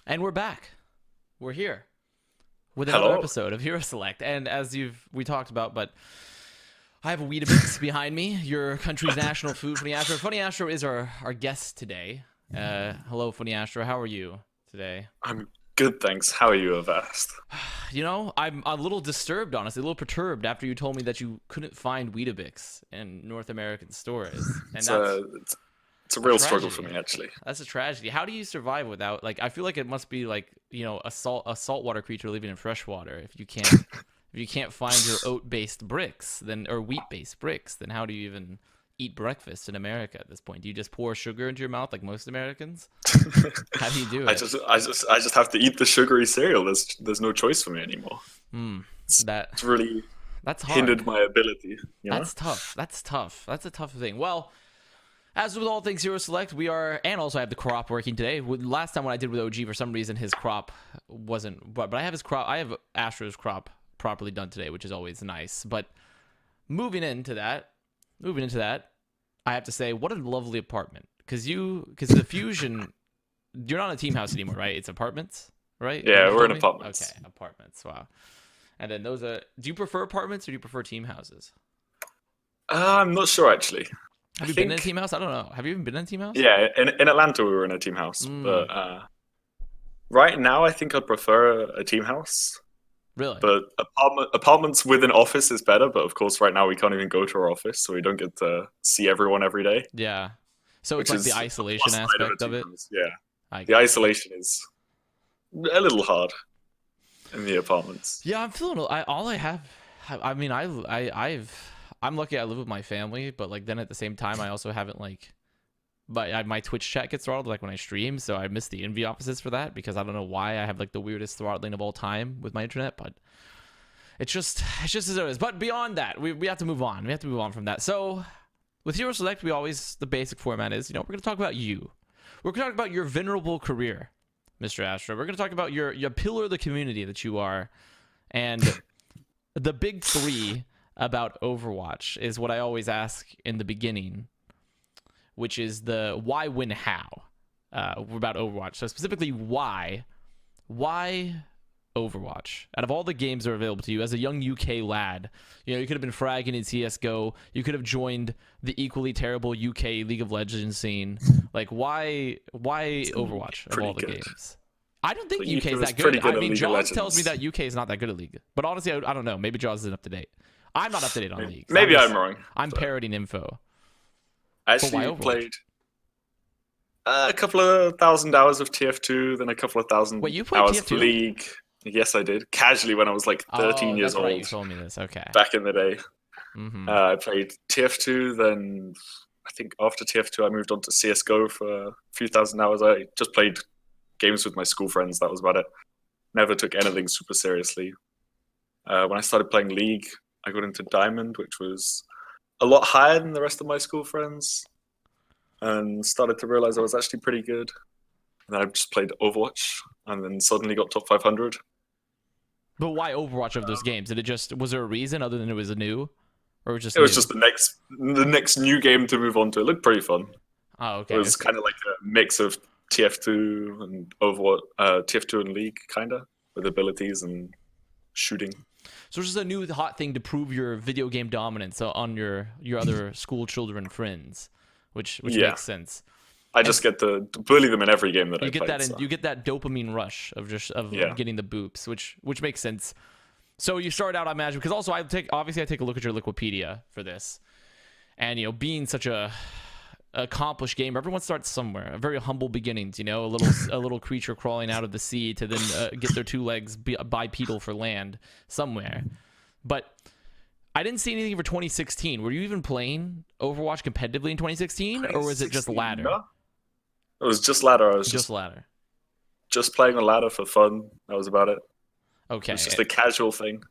And we're back. We're here with another Hello. episode of Hero Select. And as we talked about, but I have a Weetabix behind me, your country's national food, Funnyastro. Funnyastro is our guest today. Hello, Funnyastro. How are you today? I'm good, thanks. How are you, Avast? I'm a little disturbed, honestly, a little perturbed after you told me that you couldn't find Weetabix in North American stores. And It's that's a a real struggle for tragedy. me, actually. That's a tragedy. How do you survive without, like, I feel like it must be like, a saltwater creature living in freshwater. If you can't find your oat-based bricks, then or wheat-based bricks, then how do you even eat breakfast in America at this point? Do you just pour sugar into your mouth like most Americans? How do you do I it? just have to eat the sugary cereal. There's no choice for me anymore. That It's really that's hard. hindered my ability, you know? That's tough. That's tough. That's a tough thing. Well, as with all things Hero Select, we are, and also I have the crop working today. Last time when I did with OG, for some reason his crop wasn't, but I have his crop. I have Astro's crop properly done today, which is always nice. But moving into that, I have to say, what a lovely apartment. Because the Fusion, you're not in a team house anymore, right? It's apartments, right? Is that what Yeah, you we're in told me? apartments. Okay, apartments. Wow. And then those are. Do you prefer apartments or do you prefer team houses? I'm not sure, actually. I Have you been in a think, team house? I don't know. Have you even been in a team house? yeah, in Atlanta we were in a team house, Mm, but right now I think I'd prefer a team house. really? But apartments with an office is better. But of course, right now we can't even go to our office, so we don't get to see everyone every day, Yeah. So it's which like the is a isolation plus side of a aspect of team it. house. Yeah, I the get you. isolation is a little hard in the apartments. Yeah, I'm feeling. All I have. I mean, I'm lucky. I live with my family, but like then at the same time, I also haven't like. But my Twitch chat gets throttled like when I stream, so I miss the envy offices for that because I don't know why I have like the weirdest throttling of all time with my internet, but it's just as it is. But beyond that, we have to move on. We have to move on from that. So with Hero Select, the basic format is, we're gonna talk about you. We're gonna talk about your venerable career, Mr. Astro. We're gonna talk about your pillar of the community that you are, and the big three about Overwatch is what I always ask in the beginning, which is the why, when, how about Overwatch. So specifically, why Overwatch? Out of all the games that are available to you as a young UK lad, you could have been fragging in CS:GO. You could have joined the equally terrible UK League of Legends scene. Like, why Overwatch of Pretty all the good. games? I don't think The UK UK is was that good. pretty I good at mean, League of Jaws tells me Legends. that UK is not that good at League. But honestly, I don't know. Maybe Jaws isn't up to date. I'm not up to date on League. So Maybe I'm wrong. I'm But parroting info. I But why actually Overwatch? played a couple of thousand hours of TF2, then a couple of Wait, thousand you played hours of TF2? League. Yes, I did. Casually when I was like 13 Oh, years that's right. You old, told me this. Okay. back in the day. Mm-hmm. I played TF2, then I think after TF2 I moved on to CSGO for a few thousand hours. I just played games with my school friends, that was about it. Never took anything super seriously. When I started playing League, I got into Diamond, which was a lot higher than the rest of my school friends, and started to realize I was actually pretty good. And then I just played Overwatch, and then suddenly got top 500. But why Overwatch of those games? Was there a reason other than it was new, or it was just It was new? just the next new game to move on to. It looked pretty fun. Oh, It okay. was kind of like a mix of TF2 and Overwatch, TF2 and League, kind of, with abilities and shooting. So it's just a new hot thing to prove your video game dominance on your other school children friends, which Yeah, makes sense. I And just get to bully them in every game that I you get played. that, So and you get that dopamine rush of yeah, getting the boops, which makes sense. So you start out on Magic because also I take a look at your Wikipedia for this, and being such a accomplished gamer, everyone starts somewhere. A very humble beginnings, a little creature crawling out of the sea to then get their two legs bipedal for land somewhere. But I didn't see anything for 2016. Were you even playing Overwatch competitively in 2016, or was it just 2016, ladder? no? It was just ladder. I was Just ladder. just playing on ladder for fun. That was about it. It was Okay. just a casual thing.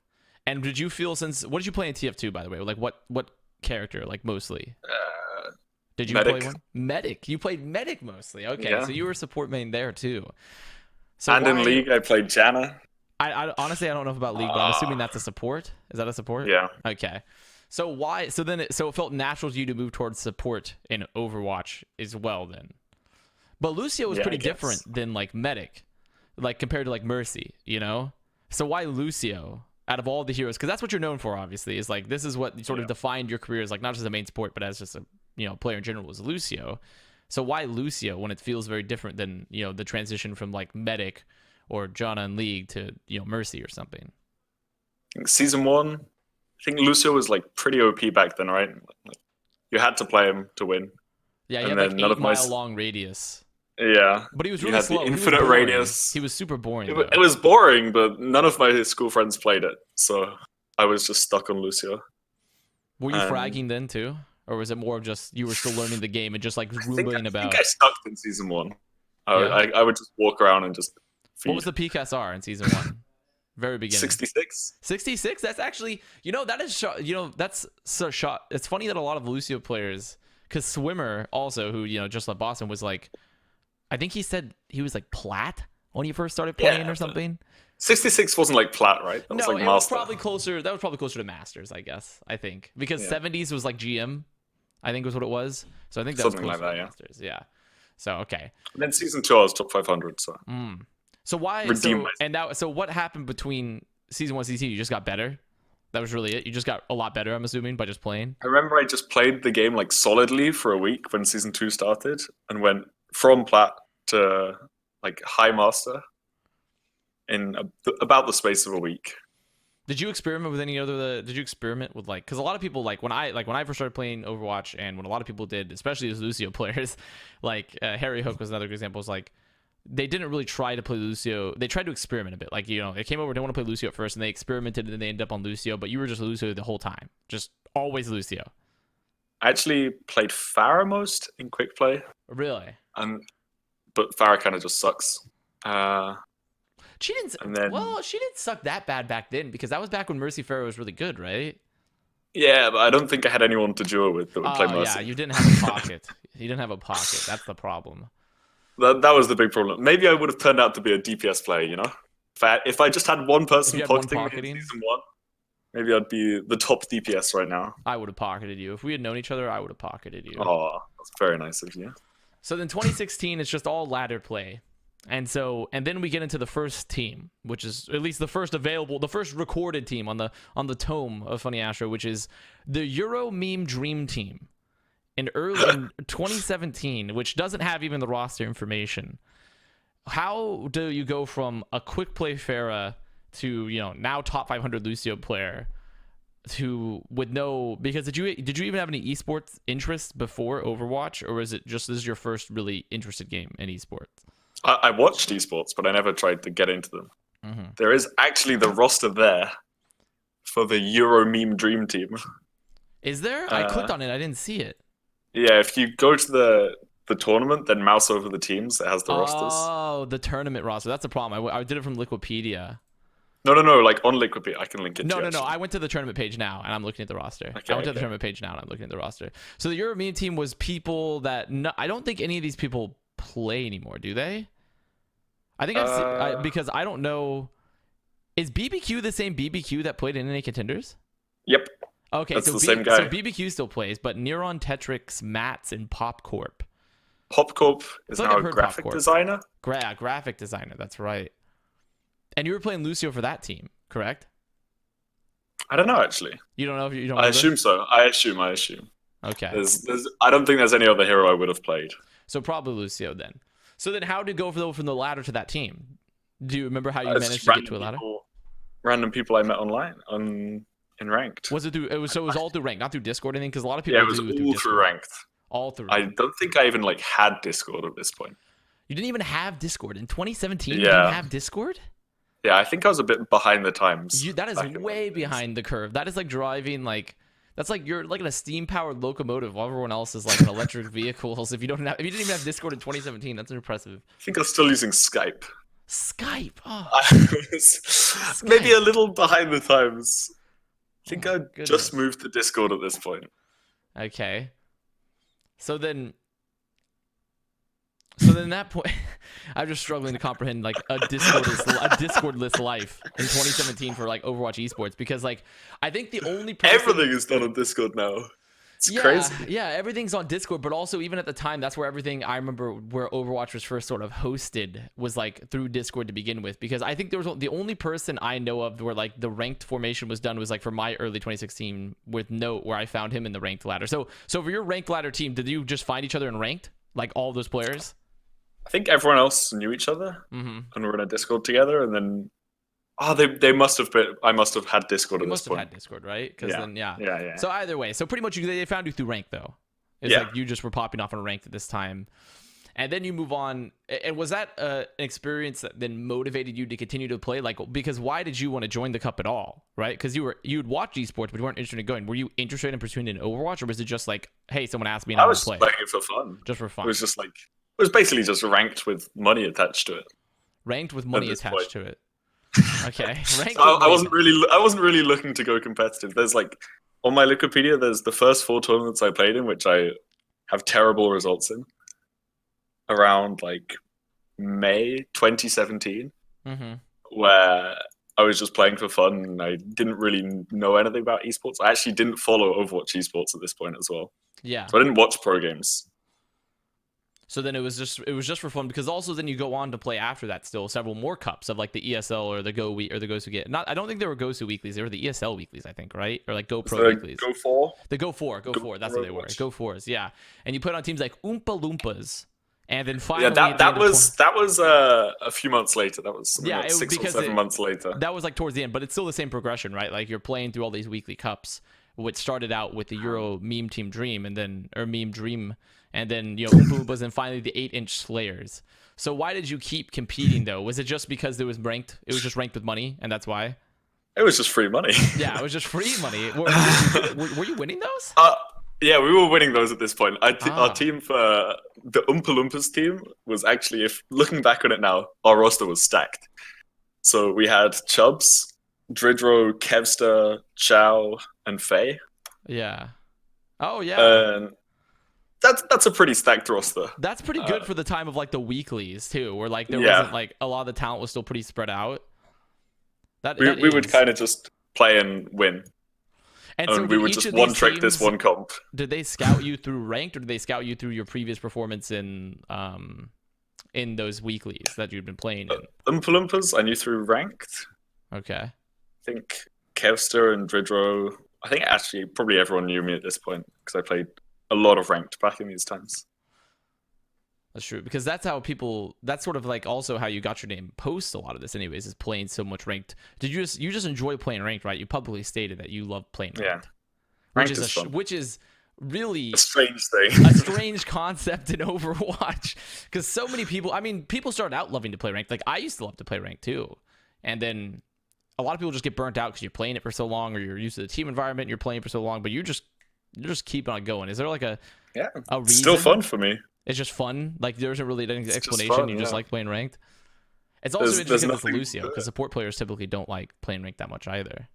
And did you feel what did you play in TF2, by the way? Like what character, like mostly? Uh, Did you play Medic, one? Medic. You played Medic mostly. Okay, yeah. so you were support main there too. So And in why? League, I played Janna. I honestly I don't know about League, but I'm assuming Ah, that's a support. Is that a support? yeah. Okay. So why? So then it felt natural to you to move towards support in Overwatch as well then. But Lucio was Yeah, I pretty guess. different than like Medic. like compared to like Mercy, you know? So why Lucio out of all the heroes? Because that's what you're known for, obviously. Is like this is what sort of defined your career as like not just a main support, but as just a player in general was Lucio. So why Lucio when it feels very different than the transition from like Medic or Janna in League to Mercy or something? Season 1, I think Lucio was like pretty OP back then, right? Like, you had to play him to win. Yeah, he had like 8-mile long radius. Yeah, but he was you really had slow. the infinite radius. He was super boring. It was boring, but none of my school friends played it, so I was just stuck on Lucio. Were you fragging then too, or was it more of just you were still learning the game and just like rooming about? I think I stuck in season 1. I would just walk around and just feed. What was the peak SR in season 1? Very beginning. 66. 66. That's actually that is that's so shot. It's funny that a lot of Lucio players, because Swimmer also who just left Boston was like, I think he said he was like plat when he first started playing or something. 66 wasn't like plat, right? That was like it master. was probably closer. That was probably closer to masters, I guess. I think because 70s was like GM, I think was what it was. So I think that something was like that, masters. Yeah. So okay. And then season 2, I was top 500. So. So why? So what happened between season 1 and season 2? You just got better. That was really it. You just got a lot better, I'm assuming, by just playing. I remember I just played the game like solidly for a week when season 2 started, and went from plat to like high master in about the space of a week. Did you experiment with any other? Did you experiment with like? Because a lot of people when I first started playing Overwatch, and when a lot of people did, especially as Lucio players, like Harry Hook was another good example. Was like they didn't really try to play Lucio. They tried to experiment a bit. Like they came over, didn't want to play Lucio at first, and they experimented, and then they ended up on Lucio. But you were just Lucio the whole time, just always Lucio. I actually played Pharah most in quick play. Really? But Pharah kind of just sucks. She didn't. She didn't suck that bad back then, because that was back when Mercy Pharah was really good, right? Yeah, but I don't think I had anyone to duo with that would play Mercy. Yeah, you didn't have a pocket. You didn't have a pocket. That's the problem. That was the big problem. Maybe I would have turned out to be a DPS player, If I just had one person pocketing in season 1, maybe I'd be the top DPS right now. I would have pocketed you. If we had known each other, I would have pocketed you. Oh, that's very nice of you. So then 2016, it's just all ladder play. And then we get into the first team, which is at least the first recorded team on the tome of Funnyastro, which is the Euro Meme Dream Team. In 2017, which doesn't have even the roster information. How do you go from a quick play Pharah to now top 500 Lucio player because did you even have any esports interest before Overwatch, or is it just this is your first really interested game in esports? I watched esports, but I never tried to get into them. Mm-hmm. There is actually the roster there for the Euro Meme Dream Team. Is there? I clicked on it. I didn't see it. Yeah, if you go to the tournament, then mouse over the teams, it has the rosters. Oh, the tournament roster. That's the problem. I did it from Liquipedia. No. Like on Liquipedia, I can link it. No. I went to the tournament page now, and I'm looking at the roster. I went to the tournament page now, and I'm looking at the roster. So the Euro Meme Team was people that I don't think any of these people play anymore, do they? I think because I don't know. Is BBQ the same BBQ that played in NA Contenders? Yep. Okay, that's the same guy. So BBQ still plays, but Neuron, Tetrix, Mats, and PopCorp. PopCorp is now a graphic designer? Graphic designer, that's right. And you were playing Lucio for that team, correct? I don't know, actually. You don't know if you don't. I assume so. I assume. Okay. I don't think there's any other hero I would have played. So probably Lucio then. So then how did you go from the ladder to that team? Do you remember how you managed to get to a ladder? Random people I met online in ranked. Was it through? It was all through ranked, not through Discord or anything. Because a lot of people it was all through ranked. All through. I don't think I even had Discord at this point. You didn't even have Discord in 2017. You didn't have Discord. Yeah, I think I was a bit behind the times. That is way behind the curve. That is like driving that's like you're like in a steam powered locomotive while everyone else is like in electric vehicles. If you didn't even have Discord in 2017, that's impressive. I think I was still using Skype. Skype. Oh. Skype. Maybe a little behind the times. I think I just moved to Discord at this point. Okay. So then at that point, I'm just struggling to comprehend like a Discord-less life in 2017 for like Overwatch esports, because like I think the only person... everything is done on Discord now. It's Yeah, crazy. yeah, everything's on Discord, but also even at the time, that's where everything I remember where Overwatch was first sort of hosted was like through Discord to begin with. Because I think there was the only person I know of where like the ranked formation was done was like for my early 2016 with Note, where I found him in the ranked ladder. So for your ranked ladder team, did you just find each other in ranked, like all those players? I think everyone else knew each other Mm-hmm. and were in a Discord together, and then they must have been. I must have had Discord You at this must have point. had Discord, right? Because Yeah, then yeah. yeah. So either way, so pretty much they found you through rank though. It's Yeah. like you just were popping off on ranked at this time. And then you move on. And was that an experience that then motivated you to continue to play? Like, because why did you want to join the cup at all, right? Because you'd watch esports, but you weren't interested in going. Were you interested in pursuing an Overwatch, or was it just like, hey, someone asked me and I I want was to play? playing it for fun. Just for It fun. was just like it was basically just ranked with money attached to it. Ranked with money this attached point. to it. Okay. Ranked So with I money. I wasn't really looking to go competitive. There's like on my Wikipedia, there's the first 4 tournaments I played in, which I have terrible results in. Around like May 2017, Mm-hmm. where I was just playing for fun and I didn't really know anything about esports. I actually didn't follow Overwatch esports at this point as well. Yeah. So I didn't watch pro games. So then it was just for fun, because also then you go on to play after that still several more cups of like the ESL or the or the Gosu get. Not I don't think they were Gosu weeklies, they were the ESL weeklies, I think, right? Or like Go Pro weeklies. Go 4. The Go 4, that's what they were. Overwatch. Go 4s, yeah. And you put on teams like Oompa Loompas. And then finally Yeah, at the end of that was a few months later. That was something like it was 6 or because 7 months later. that was like towards the end, but it's still the same progression, right? Like you're playing through all these weekly cups, which started out with the Euro meme team dream and then meme dream, and then Oompa Loompas, and finally the 8-inch Slayers. So why did you keep competing though? Was it just because it was ranked? It was just ranked with money, and that's why. It was just free money. Yeah, it was just free money. Were you winning those? Yeah, we were winning those at this point. Ah. Our team for the Oompa Loompas team was actually, if looking back on it now, our roster was stacked. So we had Chubbs, Dridro, Kevster, Chow, and Faye. Yeah. Oh yeah. And that's a pretty stacked roster. That's pretty good for the time of like the weeklies too, where like there Yeah. wasn't like a lot of the talent was still pretty spread out. We would kind of just play and win. And so we would each just of one these trick this teams, one comp. did they scout you through ranked, or did they scout you through your previous performance in those weeklies that you'd been playing in? Oompa Loompas, I knew through ranked. Okay. I think Kevster and Dridro. I think actually probably everyone knew me at this point because I played a lot of ranked back in these times. That's true, because that's how people. That's sort of like also how you got your name post a lot of this, anyways, is playing so much ranked. Did you just enjoy playing ranked, right? You publicly stated that you love playing ranked, Ranked is fun. which is really A strange thing. a strange concept in Overwatch, because so many people. I mean, people started out loving to play ranked. Like I used to love to play ranked too, and then a lot of people just get burnt out because you're playing it for so long, or you're used to the team environment, and you're playing for so long, but you just keep on going. Is there like a reason? It's still fun for me. It's just fun. Like there isn't really any explanation. Fun, you just yeah. like playing ranked. It's also There's interesting with nothing Lucio, because support players typically don't like playing ranked that much either.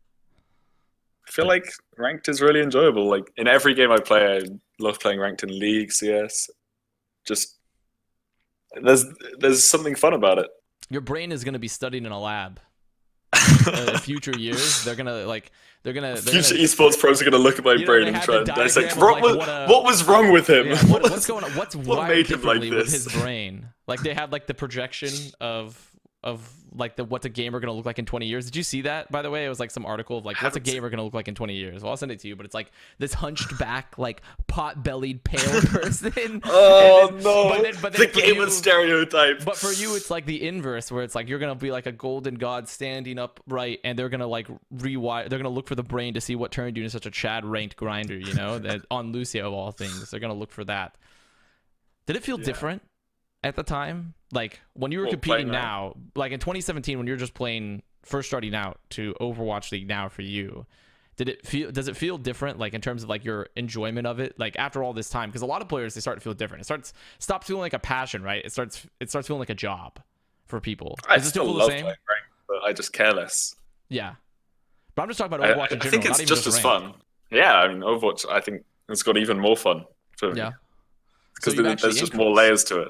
I feel like ranked is really enjoyable. Like in every game I play, I love playing ranked in League, CS. Just there's something fun about it. Your brain is going to be studied in a lab. Future years, they're gonna Future esports pros are gonna look at my brain and try and dissect what was wrong with him. Yeah, what's going on? What's what wired made him like differently with this? his brain? Like they had like the projection of like what's a gamer gonna look like in 20 years. Did you see that, by the way? It was like some article of like what's a gamer gonna look like in 20 years. Well, I'll send it to you, but it's like this hunched back, like pot-bellied pale person. Oh then, no, but then the gamer stereotype. But for you, it's like the inverse, where it's like you're gonna be like a golden god standing upright, and they're gonna like rewire. They're gonna look for the brain to see what turned you into such a Chad ranked grinder. You know, that on Lucio of all things, they're gonna look for that. Did it feel different at the time? Like when you were competing now, like in 2017, when you're just playing, first starting out to Overwatch League now for you, does it feel different, like in terms of like your enjoyment of it, like after all this time? Because a lot of players, they start to feel different. Stops feeling like a passion, right? It starts feeling like a job for people. I still love playing ranked, but I just care less. Yeah, but I'm just talking about Overwatch in general. I think it's just as fun. Yeah, I mean Overwatch, I think it's got even more fun for me. Yeah, because there's just more layers to it.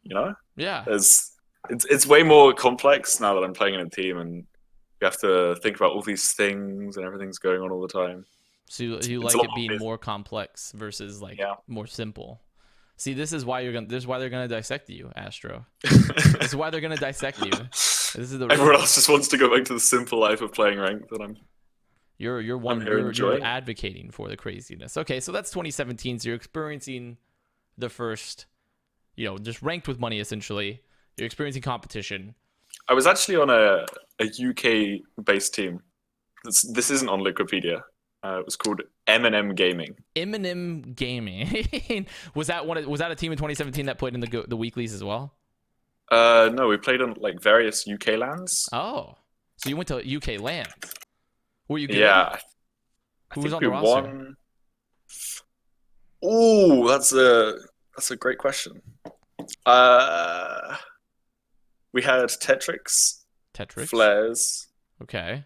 You know? Yeah. It's way more complex now that I'm playing in a team, and you have to think about all these things, and everything's going on all the time. So you It's a like lot it more being busy. more complex versus like Yeah. more simple. See, this is why they're gonna dissect you, Astro. This is why they're gonna dissect you. This is the Everyone reason. else just wants to go back to the simple life of playing ranked, and I'm here You're enjoying. advocating for the craziness. Okay, so that's 2017. So you're experiencing the first, just ranked with money essentially. You're experiencing competition. I was actually on a UK based team. This isn't on Wikipedia. It was called M&M Gaming. Eminem Gaming. Was that a team in 2017 that played in the weeklies as well? No, we played on like various UK lands. Oh, so you went to UK LAN. Were you good? Yeah, I Who was think on we the roster? won. Oh, that's a great question. Uh, we had Tetrix, Tetrix. Flares, Okay.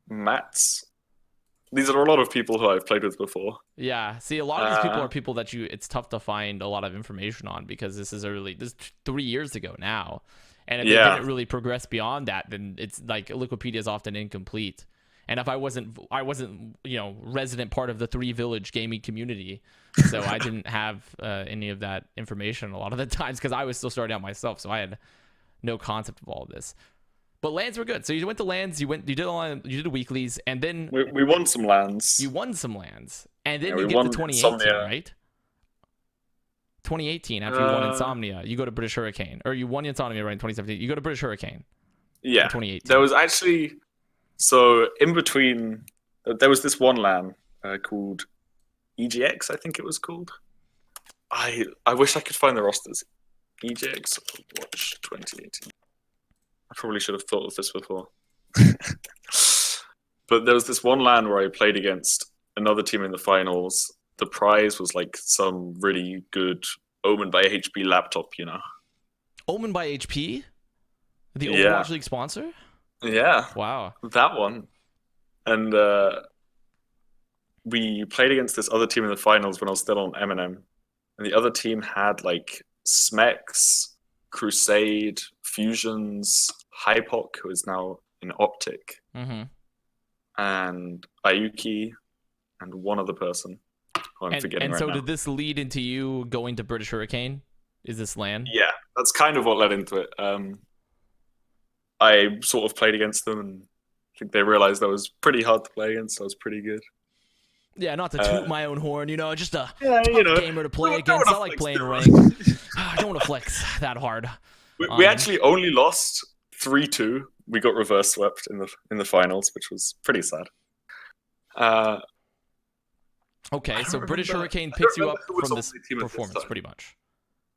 Mats. These are a lot of people who I've played with before. Yeah. See, a lot of these people Uh, are people that it's tough to find a lot of information on because this is 3 years ago now. And if they yeah, didn't really progress beyond that, then it's like Wikipedia is often incomplete. And if I wasn't, resident part of the Three Village gaming community, so I didn't have any of that information a lot of the times because I was still starting out myself, so I had no concept of all of this. But lands were good. So you went to lands, you did the weeklies, and then we won some lands. you won some lands, and then Yeah, you we get to won 2018, Insomnia. right? 2018, after you won Uh, Insomnia, you go to British Hurricane, or you won Insomnia right in 2017. You go to British Hurricane in yeah, 2018. there was actually so in between. There was this one LAN called EGX, I think it was called. I wish I could find the rosters. EGX Watch 2018. I probably should have thought of this before. But there was this one LAN where I played against another team in the finals. The prize was like some really good Omen by HP laptop. Omen by HP, the Yeah, Overwatch League sponsor. yeah, Wow. that one. And we played against this other team in the finals when I was still on Eminem, and the other team had like Smex, Crusade, Fusions, Hypok, who is now in Optic, Mm-hmm. and Ayuki, and one other person who I'm forgetting And right so now. did this lead into you going to British Hurricane? Is this LAN? Yeah, that's kind of what led into it. I sort of played against them, and I think they realized I was pretty hard to play against. So I was pretty good. Yeah, not to toot my own horn, just a Yeah, tough gamer to play against. I like playing ranked. I don't want to flex that hard. We actually only lost 3-2. We got reverse swept in the finals, which was pretty sad. Okay, so British remember- Hurricane I picks don't you up remember who was from on this the team at this performance, time. pretty much.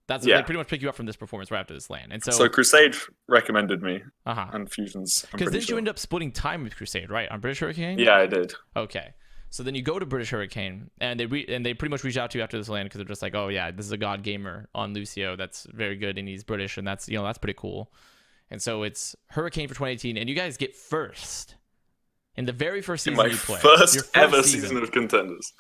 Yeah. They pretty much pick you up from this performance right after this LAN. And So Crusade recommended me, uh-huh. and Fusions. I'm Because pretty didn't sure. you end up splitting time with Crusade, right? On British Hurricane? Yeah, I did. Okay. So then you go to British Hurricane, and they pretty much reach out to you after this LAN because they're just like, oh yeah, this is a god gamer on Lucio that's very good and he's British and that's that's pretty cool. And so it's Hurricane for 2018, and you guys get first in the very first In season my you play. first Your ever season of Contenders.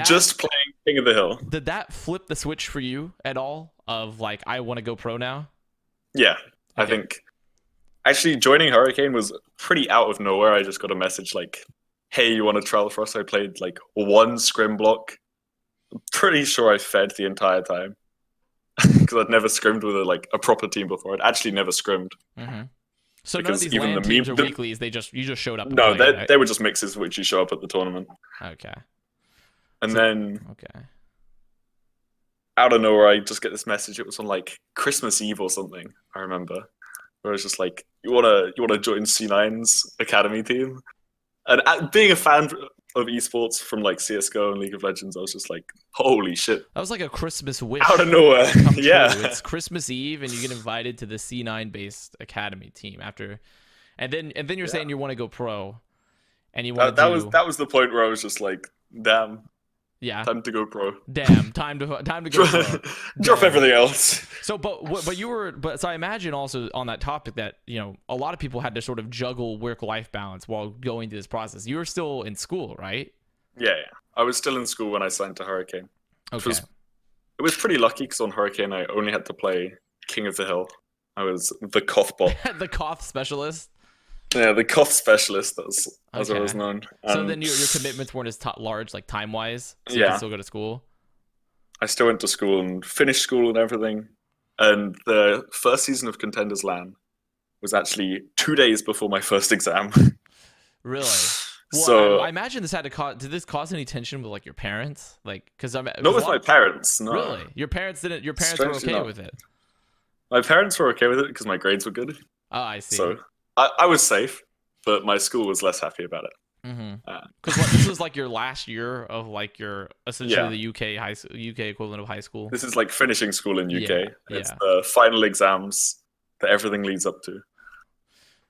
Just playing King of the Hill. Did that flip the switch for you at all? Of like, I want to go pro now? Yeah, Okay. I think. Actually, joining Hurricane was pretty out of nowhere. I just got a message like, hey, you want to trial for us? I played like one scrim block. I'm pretty sure I fed the entire time. Because I'd never scrimmed with a proper team before. I'd actually never scrimmed. Mm-hmm. So none of Because these even LAN the teams meme- or the- weeklies, you just showed up and No, played, right? they were just mixes which you show up at the tournament. Okay. And So- then Okay. out of nowhere, I just get this message. It was on like Christmas Eve or something. I remember, where it's just like, you wanna join C9's academy team, and being a fan of esports from like CS:GO and League of Legends, I was just like, holy shit! That was like a Christmas wish. Out of nowhere, come true. yeah. It's Christmas Eve and you get invited to the C9 based academy team after, and then you're saying you want to go pro, and you want That was the point where I was just like, damn, yeah, time to go pro. damn, time to go pro. Drop Damn. everything else. So, but I imagine also on that topic that a lot of people had to sort of juggle work-life balance while going through this process. You were still in school, right? Yeah. I was still in school when I signed to Hurricane. Okay. It was pretty lucky because on Hurricane I only had to play King of the Hill. I was the Koth bot. The Koth specialist. Yeah, the cough specialist, as I was Okay. known. So And then your commitments weren't as large, like time wise, so you could yeah, still go to school. I still went to school and finished school and everything. And the first season of Contenders LAN was actually 2 days before my first exam. Really? Well, So I imagine this had to cause. Did this cause any tension with like your parents? Like, not because with my parents, no. really, your parents didn't. Your parents were Strangely okay not. with it. My parents were okay with it because my grades were good. Oh, I see. So I was safe, but my school was less happy about it. Because this was like your last year of like your essentially Yeah. the UK equivalent of high school. This is like finishing school in UK. Yeah, It's yeah. the final exams that everything leads up to.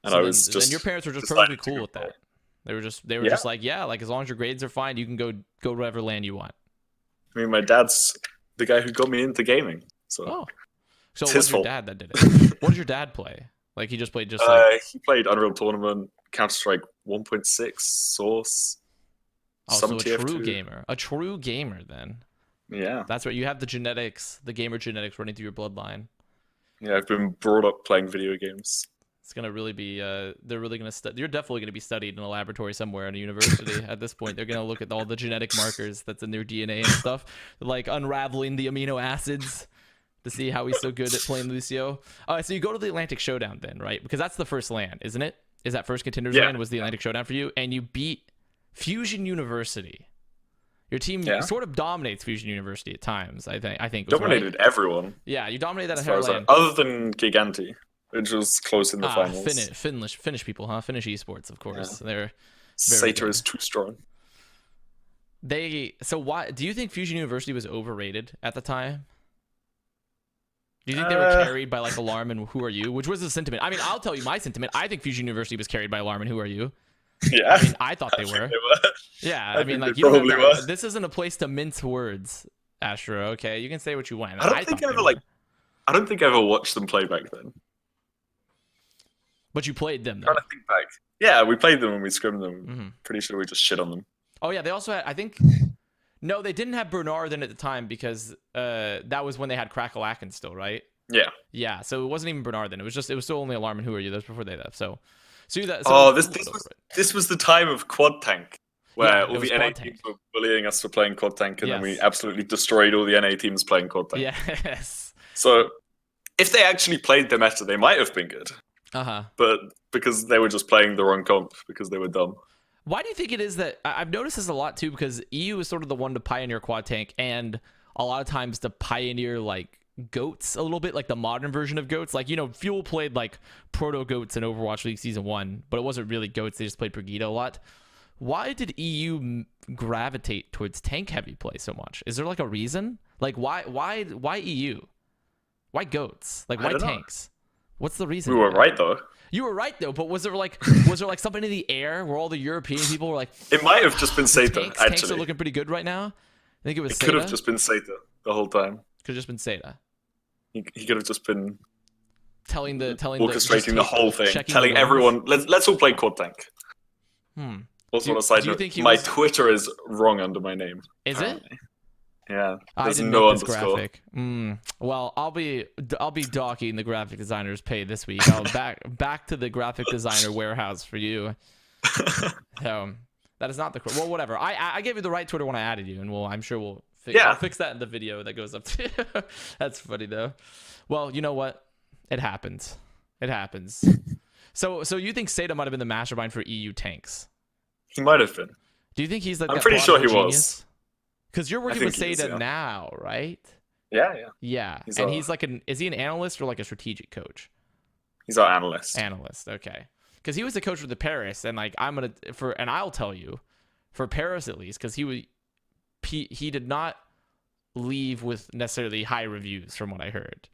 And So I then, was just then your parents were just decided perfectly to cool go with for that. it. They were Yeah. just like, yeah, like as long as your grades are fine, you can go whatever land you want. I mean, my dad's the guy who got me into gaming. So Oh, so it's it his was your fault. dad that did it. What did your dad play? Like he just played just like He played Unreal Tournament, Counter-Strike 1.6, Source, some so a TF2. true gamer, then. Yeah. That's right. You have the genetics, the gamer genetics running through your bloodline. Yeah, I've been brought up playing video games. It's gonna really be. They're really gonna. You're definitely gonna be studied in a laboratory somewhere in a university. At this point, they're gonna look at all the genetic markers that's in their DNA and stuff, like unraveling the amino acids to see how he's so good at playing Lucio. All right, so you go to the Atlantic Showdown then, right? Because that's the first LAN, isn't it? Is that first Contenders LAN was the Atlantic Showdown for you, and you beat Fusion University. Your team sort of dominates Fusion University at times. I think Dominated everyone. Yeah, you dominated that As far entire as LAN. Other than Giganti, which was close in the finals. Finnish people, huh? Finnish esports, of course. Yeah. They're Sator is too strong. So why do you think Fusion University was overrated at the time? Do you think they were carried by like Alarm and Who Are You? Which was the sentiment. I mean, I'll tell you my sentiment. I think Fusion University was carried by Alarm and Who Are You. Yeah. I mean, I thought they were. Yeah, I mean, like you probably don't have were. this isn't a place to mince words, Astro. Okay, you can say what you want. I don't think I ever watched them play back then. But you played them, though. I'm trying to think back. Yeah, we played them and we scrimmed them. Pretty sure we just shit on them. Oh yeah, they also had. I think. No, they didn't have Bernard then at the time because that was when they had Crackalacken still, right? Yeah. Yeah, so it wasn't even Bernard then. It was still only Alarm and Who Are You? That was before they left. So this was the time of Quad Tank, where all the NA Quad teams were bullying us for playing Quad Tank, and then we Yes. absolutely destroyed all the NA teams playing Quad Tank. Yes. So if they actually played the meta, they might have been good. But because they were just playing the wrong comp because they were dumb. Why do you think it is that I've noticed this a lot too? Because EU is sort of the one to pioneer Quad Tank, and a lot of times to pioneer like goats a little bit, like the modern version of goats. Like, you know, Fuel played like proto goats in Overwatch League Season 1, but it wasn't really goats. They just played Brigida a lot. Why did EU gravitate towards tank heavy play so much? Is there like a reason? Like why EU? Why goats? Like why tanks? What's the reason? We were right though. You were right though, but was there like something in the air where all the European people were like, it might have just been Sato, actually. Tanks are looking pretty good right now. I think it was could have just been Sato the whole time. Could have just been Sata. He could have just been orchestrating the whole thing, telling everyone, let's all play Quad Tank. Also, on a side note, my Twitter is wrong under my name. Is it? Yeah, there's no underscore. Graphic. Well, I'll be docking the graphic designer's pay this week. I'll back to the graphic designer warehouse for you. So that is not the well, whatever. I gave you the right Twitter when I added you, and I'm sure we'll fix that in the video that goes up to you. That's funny though. Well, you know what? It happens. It happens. So you think Sata might have been the mastermind for EU tanks? He might have been. Do you think he's like? I'm pretty sure he was. Because you're working with Sata now, right? Yeah. Yeah, and he's like is he an analyst or like a strategic coach? He's our analyst. Analyst, okay. Because he was the coach for the Paris, and like and I'll tell you, for Paris at least, because he did not leave with necessarily high reviews from what I heard.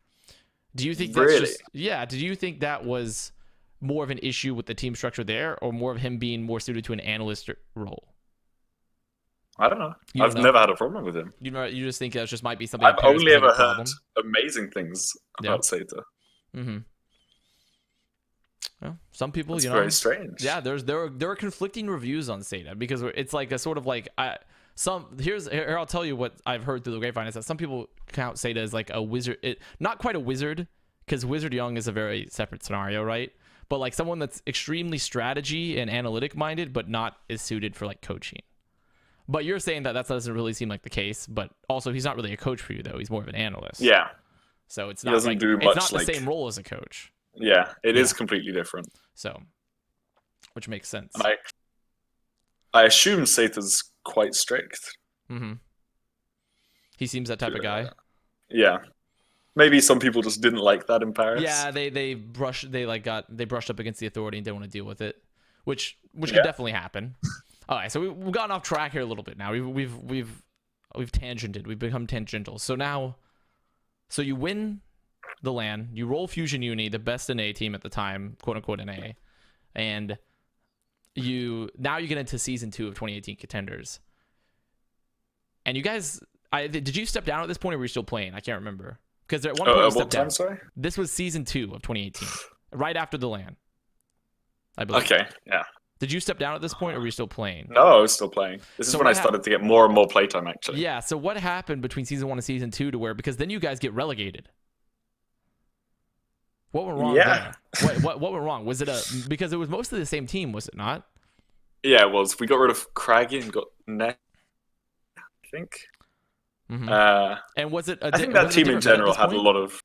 Do you think that's just do you think that was more of an issue with the team structure there, or more of him being more suited to an analyst role? I don't know. I've never had a problem with him. You just think that just might be something. I've only ever heard amazing things about Sata. Well, some people, it's very strange. Yeah, there are conflicting reviews on Sata because it's like a sort of like here I'll tell you what I've heard through the grapevine is that some people count Sata as like a wizard. Not quite a wizard, because Wizard Young is a very separate scenario, right? but like someone that's extremely strategy and analytic minded, but not as suited for like coaching. But you're saying that doesn't really seem like the case. But also, he's not really a coach for you, though. He's more of an analyst. Yeah. So it's He not doesn't like do it's much, not the like- same role as a coach. Yeah, it is completely different. So, which makes sense. And I assume Sather's quite strict. Mm-hmm. He seems that type of guy. Yeah. Maybe some people just didn't like that in Paris. Yeah, they brushed up against the authority and didn't want to deal with it, which could Yeah. definitely happen. All right, so we've gotten off track here a little bit now. We've tangented. We've become tangential. So now, you win the LAN, you roll Fusion Uni, the best NA team at the time, quote unquote NA, and you get into season 2 of 2018 Contenders. And you guys, did you step down at this point, or were you still playing? I can't remember. Because at one point you stepped down. Sorry? This was season 2 of 2018, right after the LAN, I believe. Okay, yeah. Did you step down at this point, or were you still playing? No, I was still playing. This is So when I started to get more and more playtime, actually. Yeah, so what happened between season 1 and season 2 to where, because then you guys get relegated? What went wrong there? What went wrong? Was it because it was mostly the same team, was it not? Yeah, it was. We got rid of Craggy and got Neck, I think. Mm-hmm. And was it? I think that team in general had a lot of.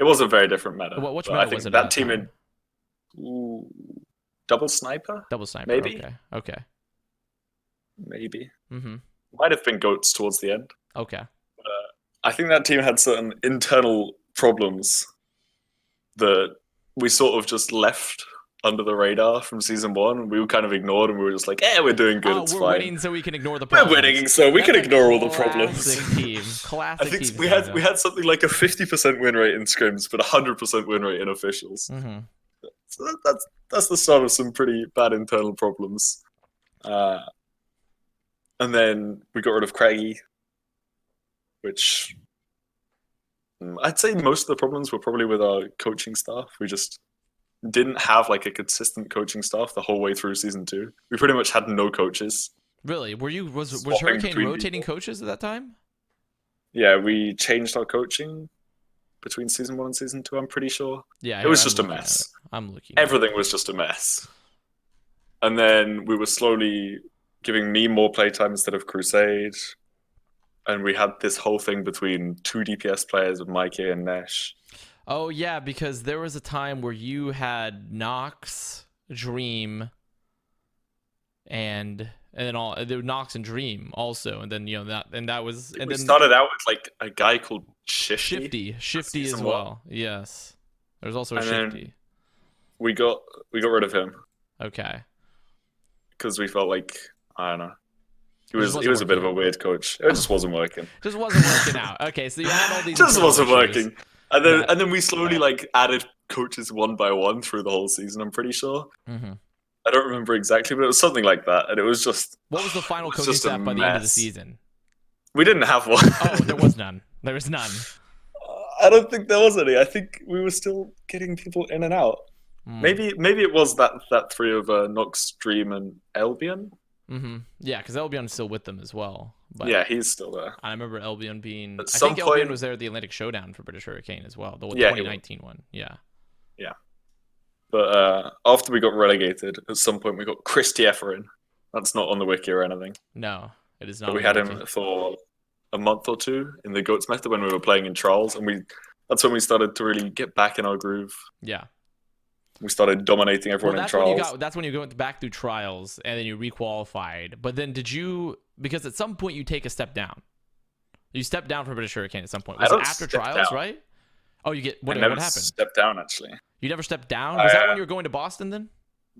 It was a very different meta. Which meta meta I think was it? that team in Double Sniper. Double Sniper. Maybe. Okay. Maybe. Mm-hmm. Might have been Goats towards the end. Okay. I think that team had certain internal problems that we sort of just left under the radar from season 1. We were kind of ignored, and we were just like, we're doing good, it's we're fine. winning, so we can ignore the problems. We're winning, so we can ignore all the problems. Classic team. Classic I think team. we had something like a 50% win rate in scrims, but 100% win rate in officials. Mm-hmm. So that's the start of some pretty bad internal problems. And then we got rid of Craigie, which I'd say most of the problems were probably with our coaching staff. We just didn't have like a consistent coaching staff the whole way through season 2. We pretty much had no coaches. Really? Was Swapping Hurricane between rotating people. coaches at that time? Yeah, we changed our coaching between season 1 and season 2, I'm pretty sure. Yeah, It was I'm just a looking at mess. it. I'm looking. At Everything was just a mess. And then we were slowly giving me more playtime instead of Crusade. And we had this whole thing between 2 DPS players with Mikey and Nesh. Oh yeah, because there was a time where you had Nox, Dream, and then there was Nox and Dream also, and then that was, and we then started out with like a guy called Shifty. Shifty as season well. Yes, there's also a And then- Shifty. We got rid of him Okay. because we felt like, I don't know. He just was wasn't a bit of a working. weird coach. It just wasn't working. Just wasn't working out. Okay, so you had all these. Just internal wasn't issues. working. And then we slowly like added coaches one by one through the whole season, I'm pretty sure. Mm-hmm. I don't remember exactly, but it was something like that. And it was just... What was the final it was coaching just a staff by the end of the mess. season? We didn't have one. Oh, there was none. There was none. I don't think there was any. I think we were still getting people in and out. Maybe it was that 3 of Nox, Dream, and Albion. Mm-hmm. Yeah, because Elbion's still with them as well. But Yeah, he's still there. I remember Elbion being. At I some think Elbion point- was there at the Atlantic Showdown for British Hurricane as well. The Yeah, he 2019 one. Yeah. But after we got relegated, at some point we got Chris Tieferin. That's not on the wiki or anything. No, it is not. But we on had the him wiki. for a month or 2 in the Goats meta when we were playing in Trials, and that's when we started to really get back in our groove. Yeah. We started dominating everyone in that's when Trials. that's when you went back through trials and then you requalified. But then because at some point you take a step down. You stepped down from British Hurricane at some point. Was I it don't after step trials, down. right? Oh, what I never happened? stepped down, actually. You never stepped down? Was that I, when you were going to Boston then?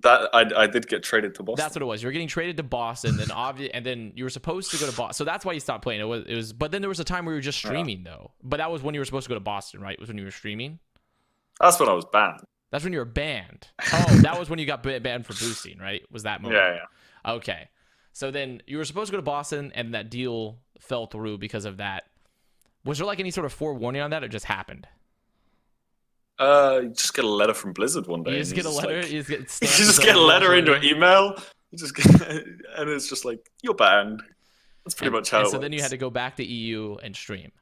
That I did get traded to Boston. That's what it was. You were getting traded to Boston, and then you were supposed to go to Boston. So that's why you stopped playing. It was. But then there was a time where you were just streaming though. But that was when you were supposed to go to Boston, right? Was when you were streaming. That's when I was banned. That's when you were banned. Oh, that was when you got banned for boosting, right? Was that moment? Yeah. Okay. So then you were supposed to go to Boston, and that deal fell through because of that. Was there like any sort of forewarning on that, or it just happened? You just get a letter from Blizzard one day. You just get a letter. Like, you just get, you just get a letter in your email. You just get, and it's just like, you're banned. That's pretty much how it So works. then you had to go back to EU and stream,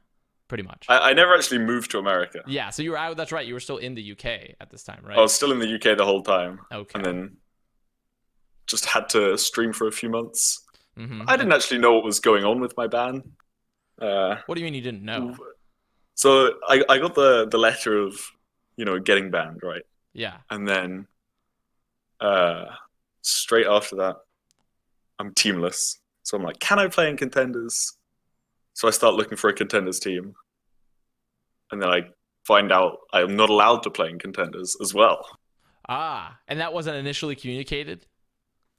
pretty much. I never actually moved to America. Yeah, so you were out. That's right. You were still in the UK at this time, right? I was still in the UK the whole time. Okay. And then just had to stream for a few months. Mm-hmm. I didn't actually know what was going on with my ban. What do you mean you didn't know? So I got the letter of, getting banned, right? Yeah. And then straight after that, I'm teamless. So I'm like, can I play in contenders? So I start looking for a contenders team. And then I find out I am not allowed to play in contenders as well. Ah, and that wasn't initially communicated?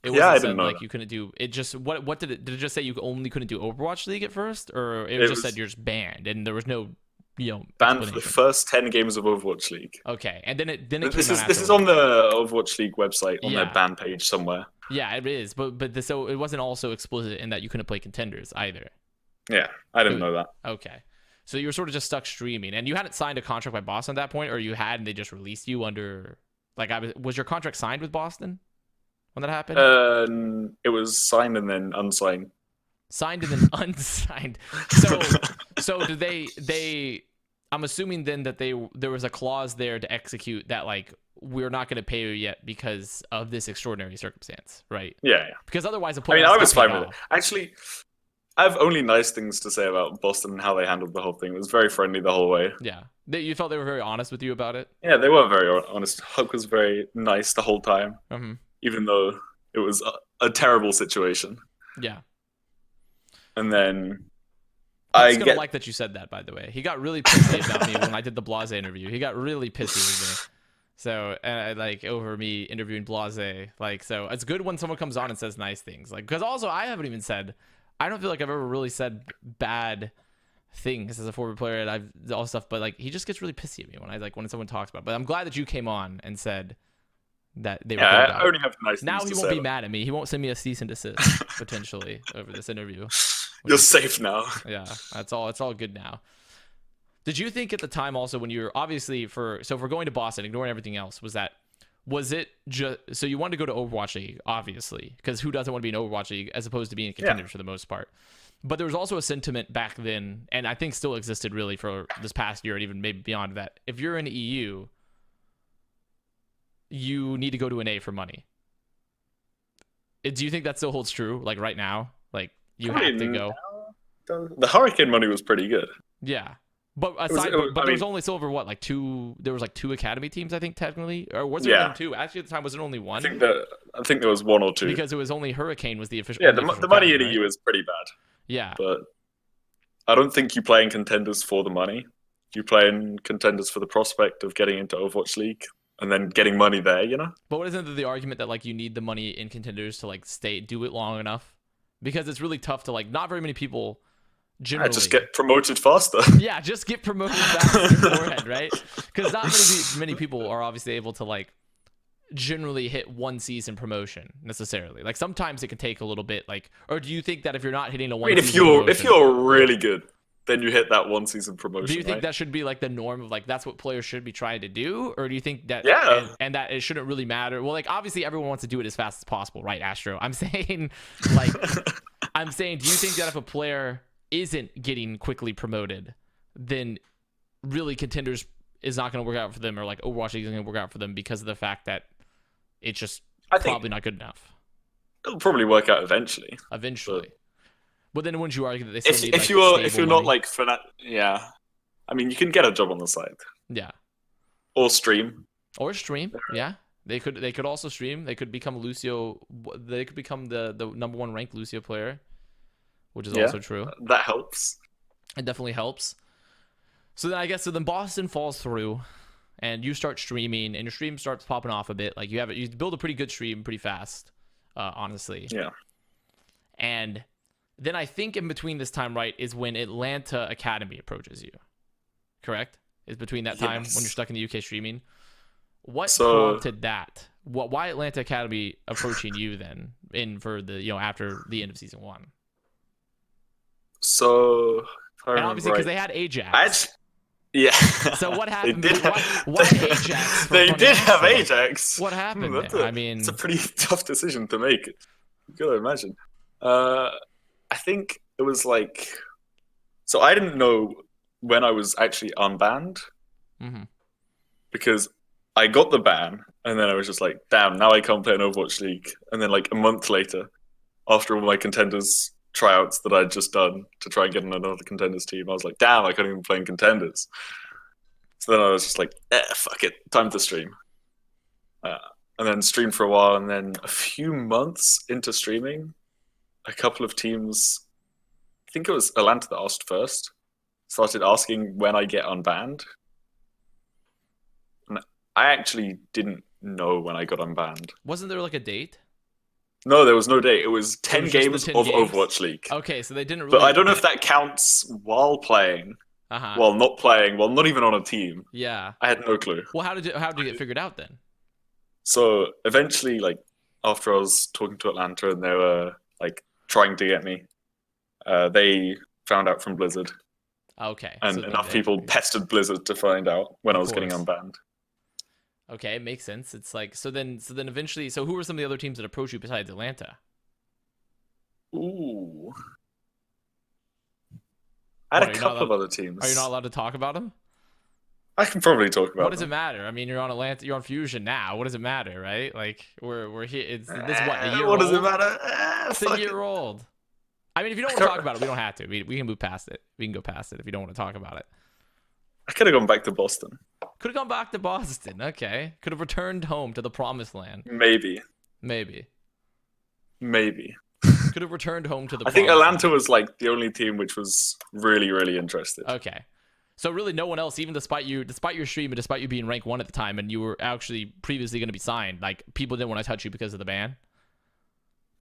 It Yeah, I wasn't didn't said know like that. you couldn't do it. Just what did it just say? You only couldn't do Overwatch League at first, or it It just said was you're just banned and there was no banned for the explanation? first 10 games of Overwatch League. Okay, and then it This came is out this is on afterwards. the Overwatch League website on their Yeah. ban page somewhere. Yeah, it is, but so it wasn't also explicit in that you couldn't play contenders either. Yeah, I didn't know that. Okay, so you were sort of just stuck streaming, and you hadn't signed a contract by Boston at that point, or you had and they just released you under was your contract signed with Boston when that happened? It was signed and then unsigned. Signed and then unsigned. So did they I'm assuming then that there was a clause there to execute that like we're not going to pay you yet because of this extraordinary circumstance, right? Yeah. Because otherwise, I was fine with it. Actually, I have only nice things to say about Boston and how they handled the whole thing. It was very friendly the whole way. Yeah, you felt they were very honest with you about it. Yeah, they were very honest. Huck was very nice the whole time, even though it was a terrible situation. Yeah. And then I'm gonna like that you said that, by the way. He got really pissy about me when I did the Blase interview. He got really pissy with me. So, over me interviewing Blase. So it's good when someone comes on and says nice things. Because also I haven't even said, I don't feel like I've ever really said bad things as a forward player and I've all stuff, but he just gets really pissy at me when someone talks about it. But I'm glad that you came on and said that they were good about I only have nice things now to he say won't be about. mad at me. He won't send me a cease and desist potentially over this interview. You're safe now. Yeah, it's all good now. Did you think at the time also when you were obviously for going to Boston, ignoring everything else, was it just so you wanted to go to Overwatch League, obviously, because who doesn't want to be in Overwatch League as opposed to being a contender for the most part? But there was also a sentiment back then, and I think still existed really for this past year and even maybe beyond that. If you're in the EU, you need to go to an A for money. Do you think that still holds true? Like right now, you have to go. The Hurricane money was pretty good. Yeah. But there was only silver two. There was two academy teams, I think, technically, or was there even two? Actually, at the time, was it only one? I think there was one or two because it was only Hurricane was the official. Yeah, the money in EU is pretty bad. Yeah, but I don't think you play in contenders for the money. You play in contenders for the prospect of getting into Overwatch League and then getting money there. But isn't the argument that you need the money in contenders to do it long enough? Because it's really tough to not very many people. Generally. Just get promoted faster. Yeah, just get promoted faster beforehand, right? Because not many people are obviously able to generally hit one season promotion necessarily. Sometimes it can take a little bit. Or do you think that if you're not hitting a one, if you're really good, then you hit that one season promotion. Do you think that should be the norm of that's what players should be trying to do, or do you think that and that it shouldn't really matter? Well, obviously everyone wants to do it as fast as possible, right, Astro? I'm saying do you think that if a player isn't getting quickly promoted, then really contenders is not going to work out for them, or Overwatch League is going to work out for them because of the fact that it's just probably not good enough. It'll probably work out eventually. But then wouldn't you argue that they still need if you're money? not yeah, I mean you can get a job on the side. Yeah. Or stream. Yeah. They could also stream. They could become Lucio. They could become the number one ranked Lucio player, which is also true. That helps. It definitely helps. So then Boston falls through, and you start streaming, and your stream starts popping off a bit. You build a pretty good stream pretty fast, honestly. Yeah. And then I think in between this time, right, is when Atlanta Academy approaches you. Correct? Is between that time when you're stuck in the UK streaming. What prompted that? Why Atlanta Academy approaching you then for the after the end of season 1? So, and obviously because they had Ajax. Yeah. So what happened? Why Ajax? They did have Ajax. What happened? It's a pretty tough decision to make. You gotta imagine. I think it was so I didn't know when I was actually unbanned, Mm-hmm. because I got the ban, and then I was just like, damn, now I can't play an Overwatch League. And then like a month later, after all my contenders tryouts that I'd just done to try and get on another contenders team, I was like, damn, I can't even play in contenders. So then I was just like, fuck it, time to stream. And then streamed for a while, and then a few months into streaming, a couple of teams, I think it was Atlanta that asked first, started asking when I get unbanned. And I actually didn't know when I got unbanned. Wasn't there like a date? No, there was no date. It was 10 was just the games 10 of games? Overwatch League. Okay, so they didn't really. But I don't know if that counts while playing, while not playing, while not even on a team. Yeah. I had no clue. Well, how did you get figured out then? So eventually, like after I was talking to Atlanta and they were like trying to get me, they found out from Blizzard. Okay. And so enough people pestered Blizzard to find out when I was getting unbanned. Okay, makes sense. It's like so then eventually. So who were some of the other teams that approached you besides Atlanta? Ooh, I had a couple of other teams. Are you not allowed to talk about them? I can probably talk about. What does it matter? I mean, you're on Atlanta, you're on Fusion now. What does it matter, right? Like we're here. It's this what a year. What old? does it matter? It's a year old. I mean, if you don't want to talk about it, we don't have to. We can move past it. We can go past it if you don't want to talk about it. I could have gone back to Boston. Could have gone back to Boston. Okay. Could have returned home to the promised land. Maybe. Could have returned home to the. I think Atlanta was like the only team which was really, really interested. Okay. So really, no one else, even despite your stream and despite you being rank 1 at the time, and you were actually previously going to be signed, like people didn't want to touch you because of the ban.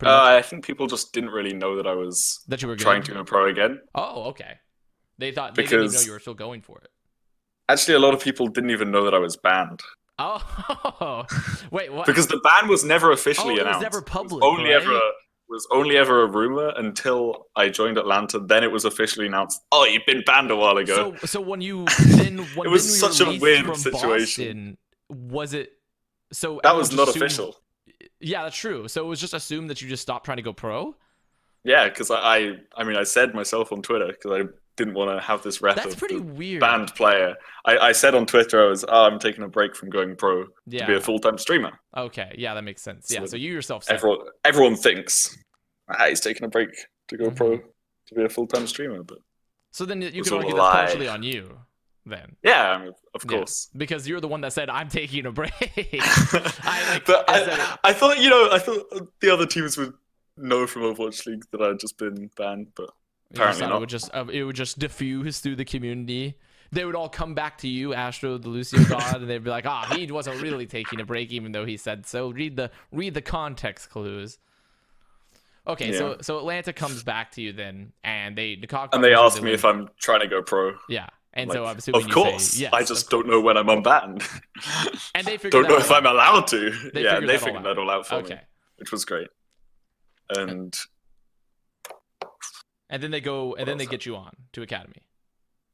I think people just didn't really know that I was you were trying to go pro again. Oh, okay. They thought they didn't even know you were still going for it. Actually, a lot of people didn't even know that I was banned. Oh, wait, what? Because the ban was never officially announced. It was never public. Was only ever a rumor until I joined Atlanta. Then it was officially announced. Oh, you've been banned a while ago. So when you then when it was such a weird Boston, situation. was it? So that was not official. Yeah, that's true. So it was just assumed that you just stopped trying to go pro. Yeah, because I mean, I said myself on Twitter because I didn't want to have this rep That's of pretty weird. Banned player. I said on Twitter I'm taking a break from going pro to be a full-time streamer. Okay, yeah, that makes sense. Yeah, so you yourself said everyone thinks he's taking a break to go pro to be a full-time streamer, but so then you can argue that's partially on you. Then yeah, I mean, of course, because you're the one that said I'm taking a break. I thought the other teams would know from Overwatch League that I'd just been banned, but apparently not. It would just diffuse through the community. They would all come back to you, Astro, the Lucio God, and they'd be like, he wasn't really taking a break, even though he said so. Read the context clues. Okay, so Atlanta comes back to you then, and they ask me if I'm trying to go pro. Yeah. And so I'm assuming of course, you say, yes, I just don't know when I'm unbanned. And they don't know if I'm allowed to. They figured that all out for me, which was great. And then they go, and then they get you on to Academy.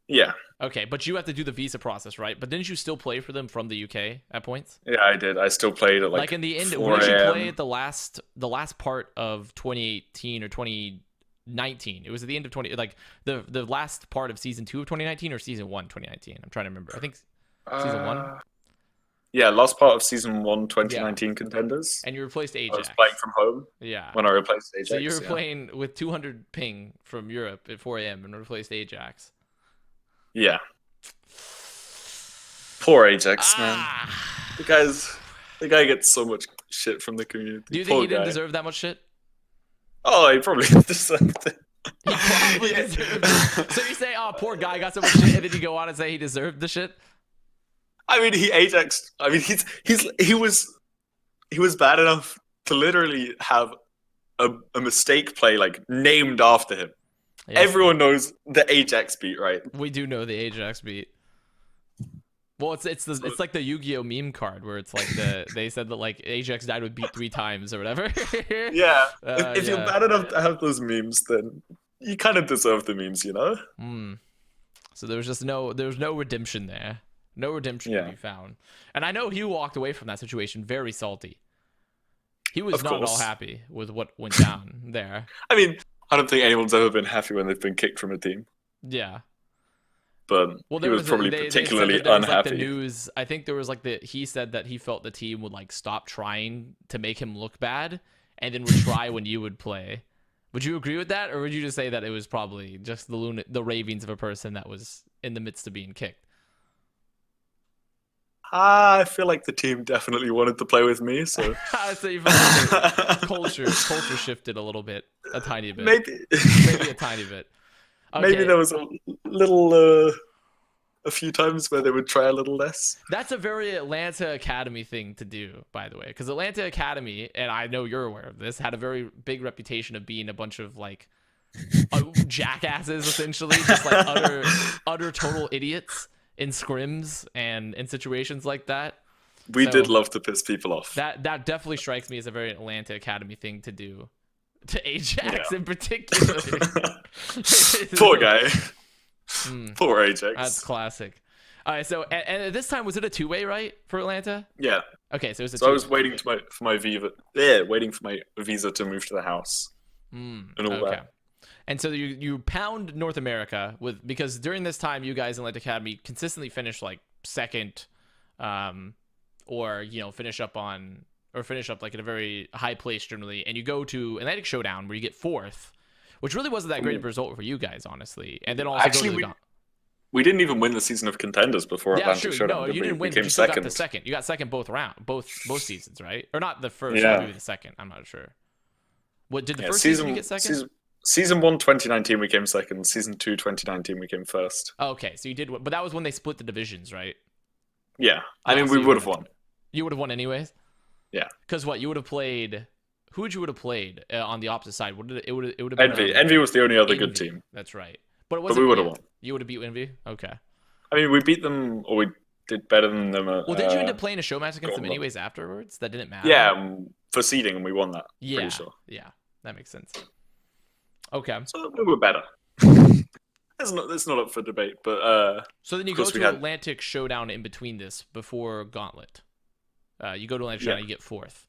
Yeah. Okay, but you have to do the visa process, right? But didn't you still play for them from the UK at points? Yeah, I did. I still played at like in the end. When did you play at the last part of 2018 or 2019? It was at the end of the last part of season 2 of 2019 or season 1 2019. I'm trying to remember. I think season 1. Yeah, last part of season 1 2019 contenders. And you replaced Ajax. I was playing from home. Yeah. When I replaced Ajax. So you were playing with 200 ping from Europe at 4 a.m. and replaced Ajax. Yeah. Poor Ajax, man. The guy gets so much shit from the community. Do you think he didn't deserve that much shit? Oh, he probably deserved it. He probably deserved it. So you say, poor guy got so much shit, and then you go on and say he deserved the shit? I mean, he was bad enough to literally have a mistake play like named after him. Yes. Everyone knows the Ajax beat, right? We do know the Ajax beat. Well, it's like the Yu-Gi-Oh meme card where it's like they said that like Ajax died with beat 3 times or whatever. Yeah. If you're bad enough to have those memes, then you kind of deserve the memes, you know? So there was no redemption there. No redemption to be found. And I know he walked away from that situation very salty. He was not at all happy with what went down there. I mean, I don't think anyone's ever been happy when they've been kicked from a team. Yeah. but Well, he there was was probably they said particularly that there was like the unhappy. news. I think there was like he said that he felt the team would like stop trying to make him look bad, and then would try when you would play. Would you agree with that, or would you just say that it was probably just the ravings of a person that was in the midst of being kicked? I feel like the team definitely wanted to play with me, so So you felt like the culture shifted a little bit, a tiny bit, maybe maybe a tiny bit. maybe Okay, there was a little a few times where they would try a little less. that's a very Atlanta Academy thing to do, by the way, because Atlanta Academy, and I know you're aware of this, had a very big reputation of being a bunch of like jackasses, essentially, just like utter total idiots in scrims and in situations like that. We So did love to piss people off. that definitely strikes me as a very Atlanta Academy thing to do to Ajax Yeah. in particular. Poor guy. Hmm, Poor Ajax. that's classic. All right, so and at this time was it a two-way, right, for Atlanta? Yeah. Okay, so it was a So I two. was waiting for my visa to move to the house and all Okay. that. And so you pound North America with, because during this time you guys in Atlanta Academy consistently finish like second, or finish up like at a very high place generally, and you go to Atlantic Showdown where you get fourth, which really wasn't that great of a result for you guys, honestly. And then also Actually, go to the we didn't even win the season of contenders before yeah, Atlantic sure. Showdown. No, Did you we? didn't win. We But came you still got second. the second. You got second both seasons, right? Or not the first, Yeah. maybe the second. I'm not sure. What did the Yeah, first season you get second? Season 1, 2019, we came second. Season 2, 2019, we came first. Oh, okay, so you did, but that was when they split the divisions, right? Yeah, I Yeah, mean, so we you would have would've- won. You would have won anyways. Yeah, Because what you would have played? Who would you have played on the opposite side? It would have been Envy. Envy was the only other good Envy. team, That's right. But it but wasn't. we would have won. You would have beat Envy. Okay. I mean, we beat them, or we did better than them. Well, did you end up playing a show match against them Gauntlet. anyways afterwards? That didn't matter. Yeah, for seeding, and we won that. Yeah. Pretty sure. Yeah. That makes sense. Okay. So we were better. It's not up for debate, but So then you of go course to we had- Atlantic Showdown in between this before Gauntlet. You go to Atlantic Yeah. Showdown, you get fourth,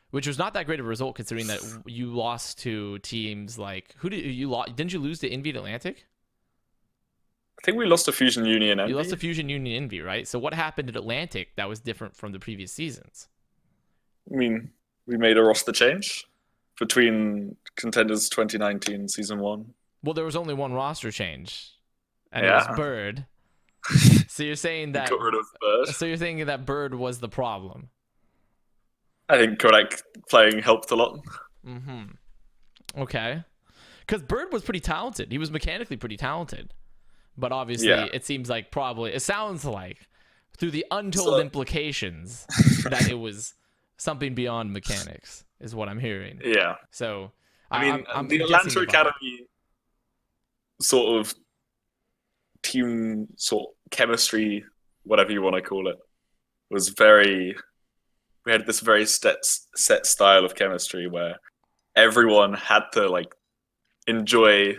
which was not that great of a result considering that you lost to teams like who did you lost? Didn't you lose to Envy at Atlantic? I think we lost to Fusion Union. Envy. You lost to Fusion Union Envy, right? So what happened at Atlantic that was different from the previous seasons? I mean, we made a roster change between Contenders 2019 Season 1. Well, there was only one roster change, and it Yeah. was Bird. So you're saying We that? got rid of Bird. So you're thinking that Bird was the problem? I think Kodak playing helped a lot. Okay, because Bird was pretty talented. He was mechanically pretty talented, but obviously Yeah. it seems like it sounds like through the untold So- implications that it was something beyond mechanics is what I'm hearing. Yeah. So I mean, I'm the guessing Atlanta you're right. Academy sort of team chemistry, whatever you want to call it, was very. We had this very set style of chemistry where everyone had to like enjoy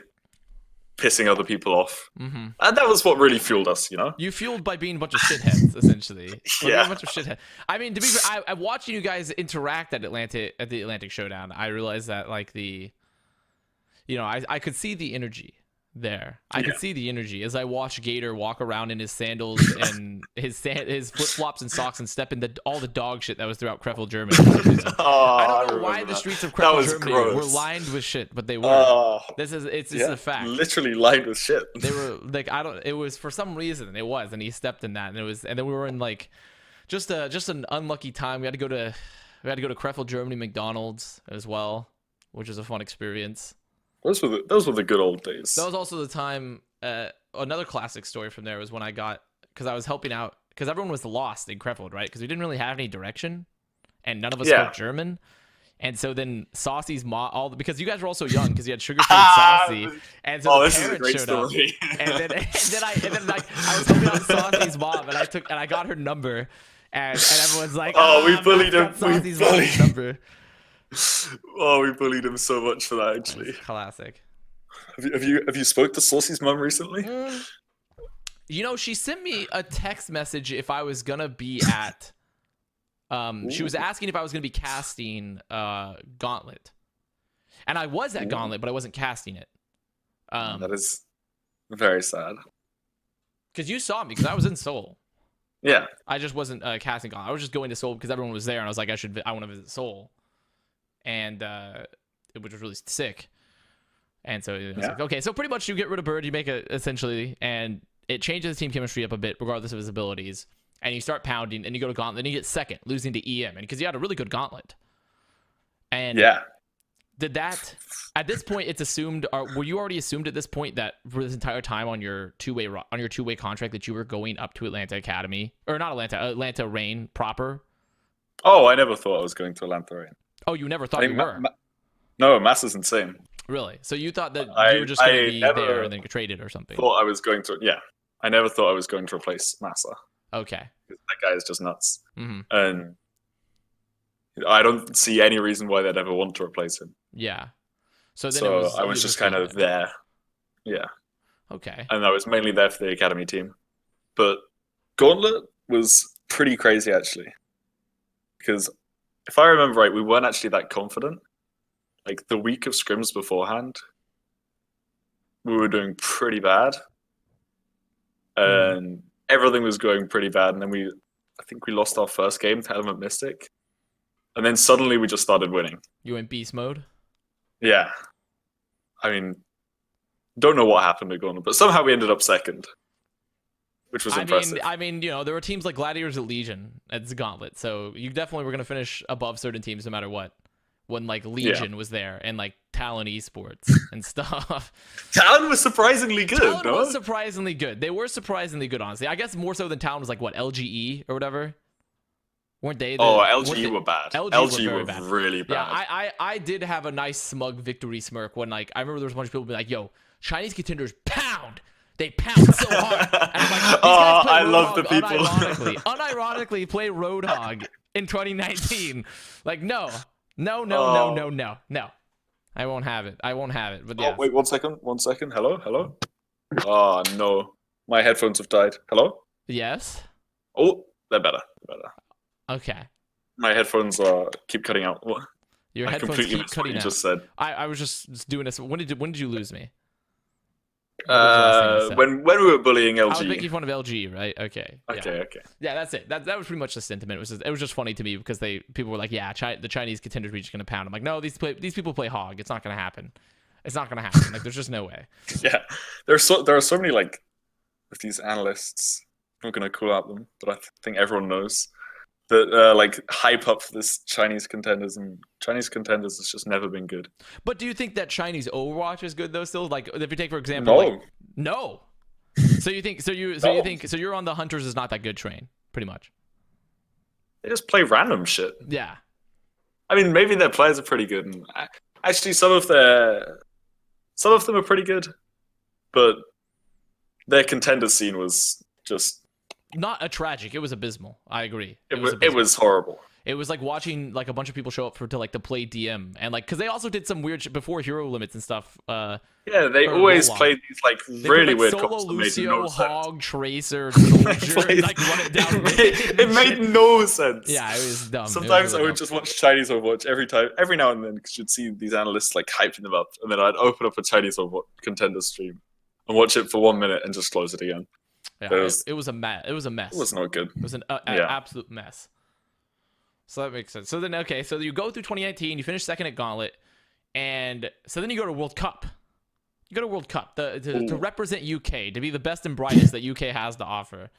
pissing other people off, and that was what really fueled us. You fueled by being a bunch of shitheads, essentially. By being Yeah. a bunch of shitheads. I mean, to be fair, I'm watching you guys interact at the Atlantic Showdown. I realized that like I could see the energy there. I could see the energy as I watched Gator walk around in his sandals and his flip flops and socks and step in all the dog shit that was throughout Krefeld, Germany. I don't know why the streets of Krefeld, Germany were lined with shit, but they were. It's a fact. Literally lined with shit. They were like it was for some reason it was, and he stepped in that, and then we were in like just an unlucky time. We had to go to Krefeld, Germany McDonald's as well, which was a fun experience. Those were the good old days. That was also the time. Another classic story from there was when because I was helping out because everyone was lost in Krefeld, right? Because we didn't really have any direction, and none of us spoke German. And so then Saucy's mom, because you guys were also young, because you had Sugar Free and Saucy, and so the this is a parents great showed story. up. And then like I was helping out Saucy's mom, and I got her number, and everyone's like, we bullied him. Saucy's mom's number. Oh, we bullied him so much for that. Actually, Classic. have you spoke to Saucy's mum recently? She sent me a text message if I was gonna be at. She was asking if I was gonna be casting Gauntlet, and I was at Gauntlet, but I wasn't casting it. That is very sad. Because you saw me, because I was in Seoul. Yeah. I just wasn't casting Gauntlet. I was just going to Seoul because everyone was there, and I was like, I want to visit Seoul, and which was really sick. And so I was like, okay, so pretty much you get rid of Bird, you make it essentially, and it changes the team chemistry up a bit, regardless of his abilities. And you start pounding, and you go to Gauntlet, and you get second, losing to EM, and because you had a really good Gauntlet. And did that at this point? It's assumed. Were you already assumed at this point that for this entire time on your two-way contract that you were going up to Atlanta Academy, or not Atlanta Reign proper? Oh, I never thought I was going to Atlanta Reign. Oh, you never thought you were? No, Mass is insane. Really? So you thought that you were just going to be there and then get traded or something? Thought I was going to. Yeah, I never thought I was going to replace Massa. Okay. That guy is just nuts, and I don't see any reason why they'd ever want to replace him. Yeah. So then I was just kind of there. Yeah. Okay. And I was mainly there for the academy team. But Gauntlet was pretty crazy, actually. Because if I remember right, we weren't actually that confident. Like, the week of scrims beforehand, we were doing pretty bad. And everything was going pretty bad. And then I think we lost our first game to Element Mystic. And then suddenly we just started winning. You went beast mode? Yeah. I mean, don't know what happened to Gauntlet, but somehow we ended up second, which was impressive. I mean, there were teams like Gladiators at Legion at Gauntlet, so you definitely were going to finish above certain teams no matter what. When like Legion was there and like Talon Esports and stuff. Talon was surprisingly good. Talon was surprisingly good. They were surprisingly good, honestly. I guess more so than Talon was like what, LGE or whatever. Weren't they? LG were bad. LG were bad. really bad. Yeah, I did have a nice smug victory smirk when like I remember there was a bunch of people being like, "Yo, Chinese contenders pound. They pound so hard." And I'm like, these guys play I love the people. Unironically play Roadhog in 2019. Like, no. I won't have it. But yeah. Wait, 1 second. 1 second. Hello. Oh no, my headphones have died. Hello. Yes. Oh, they're better. Okay. My headphones keep cutting out. What? Your headphones keep cutting out. Just said. I was just doing this. When did you lose me? When we were bullying LG. I was making fun of LG, right? Okay. Okay. Yeah, that's it. That was pretty much the sentiment. It was just funny to me because people were like, "Yeah, the Chinese contenders are just gonna pound." I'm like, "No, these people play Hog. It's not gonna happen. Like, there's just no way." Yeah, there are so many like of these analysts. I'm not gonna call out them, but I think everyone knows that like hype up for this Chinese contenders, and Chinese contenders has just never been good. But do you think that Chinese Overwatch is good though? Still, like if you take for example, no. So you're on the Hunters is not that good train, pretty much. They just play random shit. Yeah. I mean, maybe their players are pretty good, and actually some of them are pretty good, but their contender scene was just. Not a tragic. It was abysmal. I agree. It was horrible. It was like watching like a bunch of people show up to play DM and like because they also did some weird shit before hero limits and stuff. Yeah, they always played these like really weird Solo comps that Lucio, made no Hog, sense. Tracer, Soldier, like run it down. It made no sense. Yeah, it was dumb. Sometimes I would just watch Chinese Overwatch every now and then because you'd see these analysts like hyping them up, and then I'd open up a Chinese Overwatch contender stream and watch it for 1 minute and just close it again. Yeah, it was a mess. It was not good. It was an absolute mess. So that makes sense. So then, okay, so you go through 2019, you finish second at Gauntlet, and so then you go to World Cup. You go to World Cup to represent UK, to be the best and brightest that UK has to offer.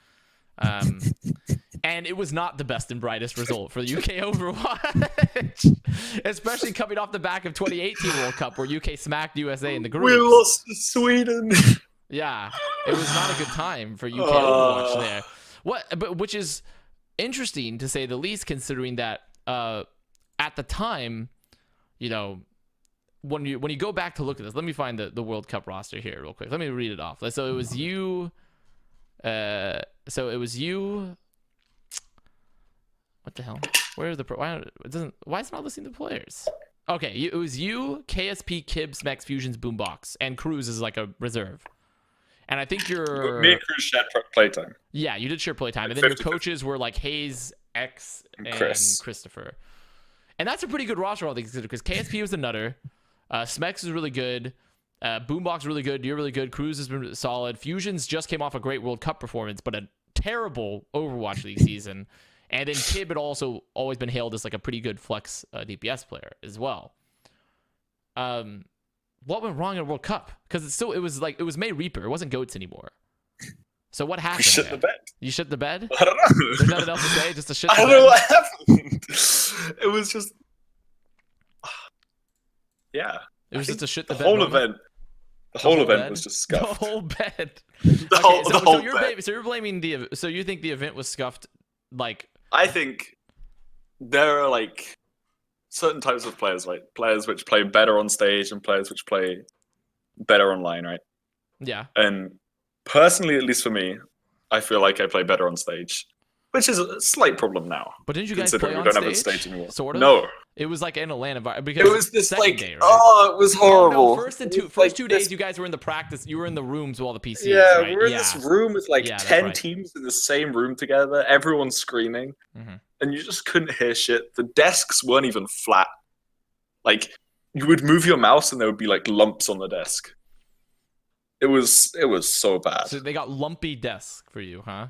And it was not the best and brightest result for the UK Overwatch, especially coming off the back of 2018 World Cup where UK smacked USA in the groups. We lost to Sweden. Yeah, it was not a good time for UK Overwatch there. Which is interesting to say the least, considering that at the time, when you go back to look at this, let me find the World Cup roster here real quick. Let me read it off. So it was you. What the hell? Where are the why is it not listing the players? Okay, it was you, KSP, Kibbs, Max Fusions, Boombox, and Cruz is like a reserve. And I think me and Cruz shared playtime. Yeah, you did share playtime. And then your coaches were like Hayes, X, and Christopher. And that's a pretty good roster, all things considered, because KSP was a nutter. Smex is really good. Boombox really good. You're really good. Cruz has been solid. Fusions just came off a great World Cup performance, but a terrible Overwatch League season. And then Kib had also always been hailed as like a pretty good flex DPS player as well. What went wrong in World Cup? Because it was May Reaper. It wasn't Goats anymore. So what happened? We shit the bed. You shit the bed? I don't know. There's nothing else to say. Just to shit the I bed. don't know what happened. It was just, yeah. It was just a shit the bed. Whole moment. event. The whole event bed? was just scuffed. The whole bed. The whole bed. So you're blaming the. So you think the event was scuffed? Like I think there are like certain types of players, right? Players which play better on stage and players which play better online, right? yeah. And personally, at least for me, I feel like I play better on stage, which is a slight problem now. But didn't you guys considering play we on don't have a stage? stage anymore. Sort of. No. It was like in a LAN environment because It was this second like, day, right? oh, it was horrible. No, first It was first like 2 days, this- you guys were in the practice. You were in the rooms with all the PCs. Yeah, right? we're in this room with like Yeah, that's 10 right. teams in the same room together. Everyone's screaming, and you just couldn't hear shit. The desks weren't even flat. Like you would move your mouse, and there would be like lumps on the desk. It was so bad. So they got lumpy desks for you, huh?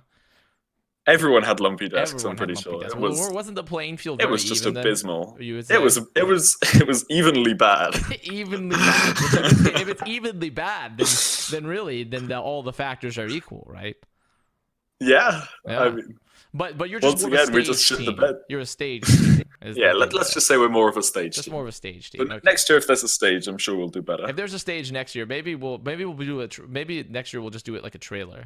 Everyone had lumpy desks. Everyone I'm pretty had sure lumpy desks. it was. Or wasn't the playing field? It Very was just even then? abysmal. You would It say? was evenly bad. Evenly bad. If it's evenly bad, then all the factors are equal, right? Yeah. Yeah. I mean, But you're just once more of a again, we stage just shit the team. bed. You're a stage team. is yeah. the thing Let's there. just say we're more of a stage. Just team. more of a stage team. But Okay. next year, if there's a stage, I'm sure we'll do better. If there's a stage next year, maybe we'll do it. Maybe next year we'll just do it like a trailer.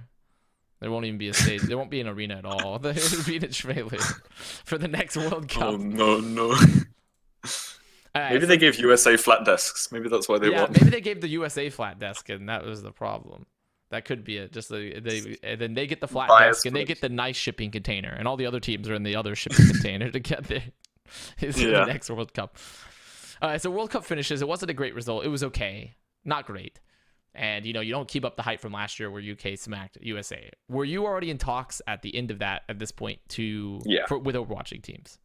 There won't even be a stage. There won't be an arena at all. It'll be in a trailer for the next World Cup. Oh no. Alright, Maybe they gave USA flat desks. Maybe that's why they yeah, won. maybe they gave the USA flat desk, and that was the problem. That could be it. Just and then they get the flat Bias desk, and they groups. get the nice shipping container, and all the other teams are in the other shipping container to get there. Is in the Yeah. next World Cup. So World Cup finishes. It wasn't a great result. It was okay, not great. And you don't keep up the hype from last year where UK smacked USA. Were you already in talks at the end of that at this point with Overwatching teams?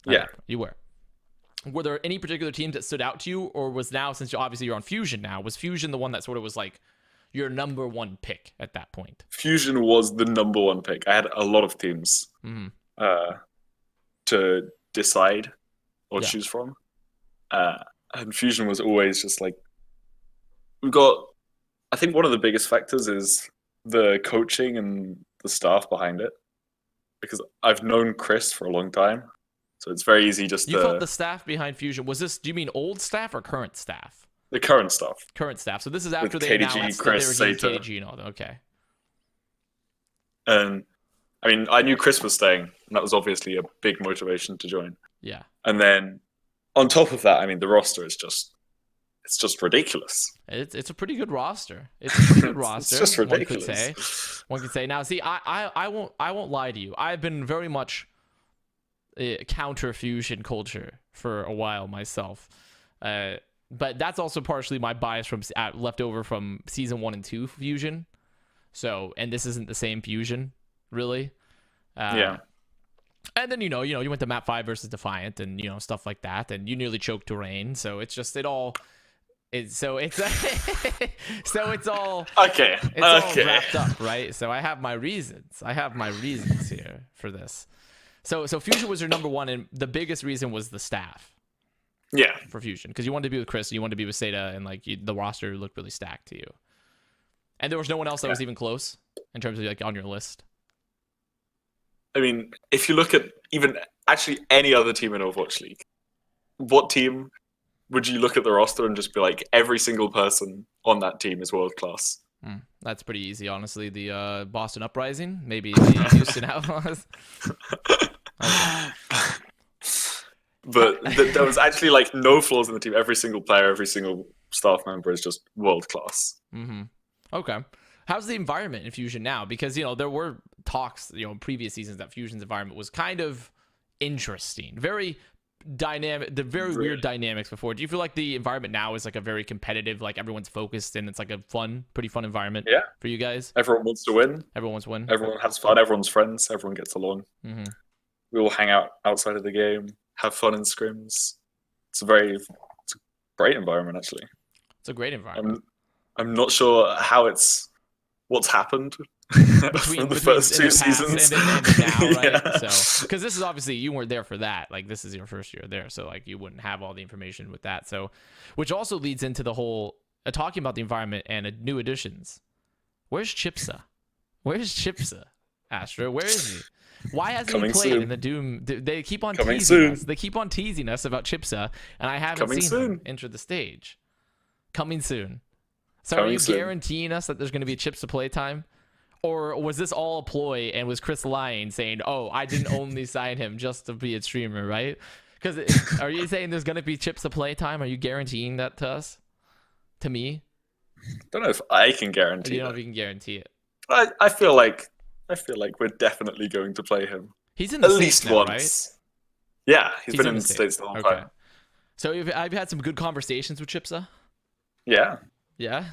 Yeah. You were. Were there any particular teams that stood out to you, or was now, since obviously you're on Fusion now, was Fusion the one that sort of was like your number one pick at that point? Fusion was the number one pick. I had a lot of teams to decide or choose from. And Fusion was always just like, I think one of the biggest factors is the coaching and the staff behind it. Because I've known Chris for a long time. So it's very easy just You felt the staff behind Fusion. Do you mean old staff or current staff? the current stuff. Current staff. So this is after With they KDG, announced Chris, that they were Sato. getting KDG and all that. Okay. And I mean, I knew Chris was staying, and that was obviously a big motivation to join. Yeah. And then on top of that, I mean, the roster is just ridiculous. It's a pretty good roster. It's a pretty good roster. It's just ridiculous. One could say. Now, see, I won't lie to you. I've been very much counter Fusion culture for a while myself. But that's also partially my bias from left over from season 1 and 2 Fusion. So, and this isn't the same Fusion, really. Yeah. And then you went to map 5 versus Defiant and stuff like that, and you nearly choked Terrain. So it's just all it's all Okay. all wrapped up, right? So I have my reasons. Here for this. So Fusion was your number one, and the biggest reason was the staff. Yeah. For Fusion, because you wanted to be with Chris, you wanted to be with Seda, and like the roster looked really stacked to you. And there was no one else that was even close in terms of like on your list. I mean, if you look at even actually any other team in Overwatch League, what team would you look at the roster and just be like, every single person on that team is world class? That's pretty easy, honestly. The Boston Uprising, maybe the Houston Outlaws. Okay. But there was actually like no flaws in the team. Every single player, every single staff member is just world class. Okay. How's the environment in Fusion now? Because, there were talks, in previous seasons that Fusion's environment was kind of interesting. Very dynamic, weird dynamics before. Do you feel like the environment now is like a very competitive, like everyone's focused and it's like a pretty fun environment for you guys? Everyone wants to win. Everyone wants to win. Everyone has fun. Everyone's friends. Everyone gets along. We all hang out outside of the game, have fun in scrims. It's a great environment, actually. It's a great environment. I'm not sure what's happened between from the between first in two the past seasons. and then now, right? Yeah. So because this is obviously you weren't there for that. Like this is your first year there, so like you wouldn't have all the information with that. So, which also leads into the whole talking about the environment and new additions. Where's Chipsa? Where's Chipsa? Astro, where is he? Why hasn't Coming he played soon. in the Doom? They keep on Coming teasing soon. us. They keep on teasing us about Chipsa, and I haven't Coming seen soon. him enter the stage. Coming soon. So are Coming you soon. guaranteeing us that there's going to be a Chipsa playtime? Or was this all a ploy and was Chris lying, saying, "Oh, I didn't only sign him just to be a streamer," right? Because are you saying there's gonna be chips to play time? Are you guaranteeing that to us? To me? Don't know if I can Or guarantee you don't know that. if you can guarantee it. I feel like we're definitely going to play him He's in the at States least now, once. right? Yeah, he's been in the the States the whole Okay. time. So I've had some good conversations with Chipsa. Yeah, Yeah.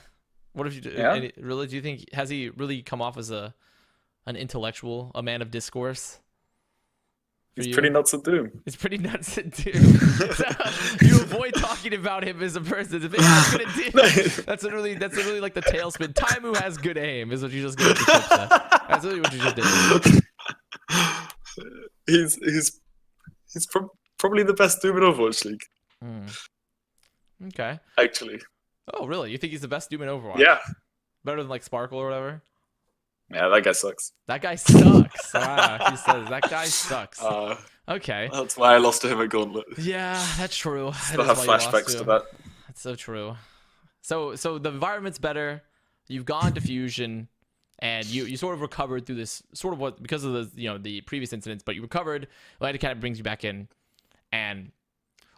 What have you? Yeah. Really? Do you think has he really come off as an intellectual, a man of discourse? he's pretty nuts at Doom. It's pretty nuts, dude. So you avoid talking about him as a person. If he's good at Doom, that's literally like the tailspin. Taimu has good aim, is what you just did. That's literally what you just did. He's probably the best Doom in Overwatch League. Okay. Actually. Oh, really? You think he's the best Doom in Overwatch? Yeah. Better than like Sparkle or whatever? Yeah, that guy sucks. That guy sucks. Wow, he says that guy sucks. Okay. That's why I lost to him at Gauntlet. Yeah, that's true. Still have flashbacks to that. That's so true. So the environment's better. You've gone to Fusion, and you sort of recovered through this sort of what because of the previous incidents, but you recovered. Light kind of brings you back in, and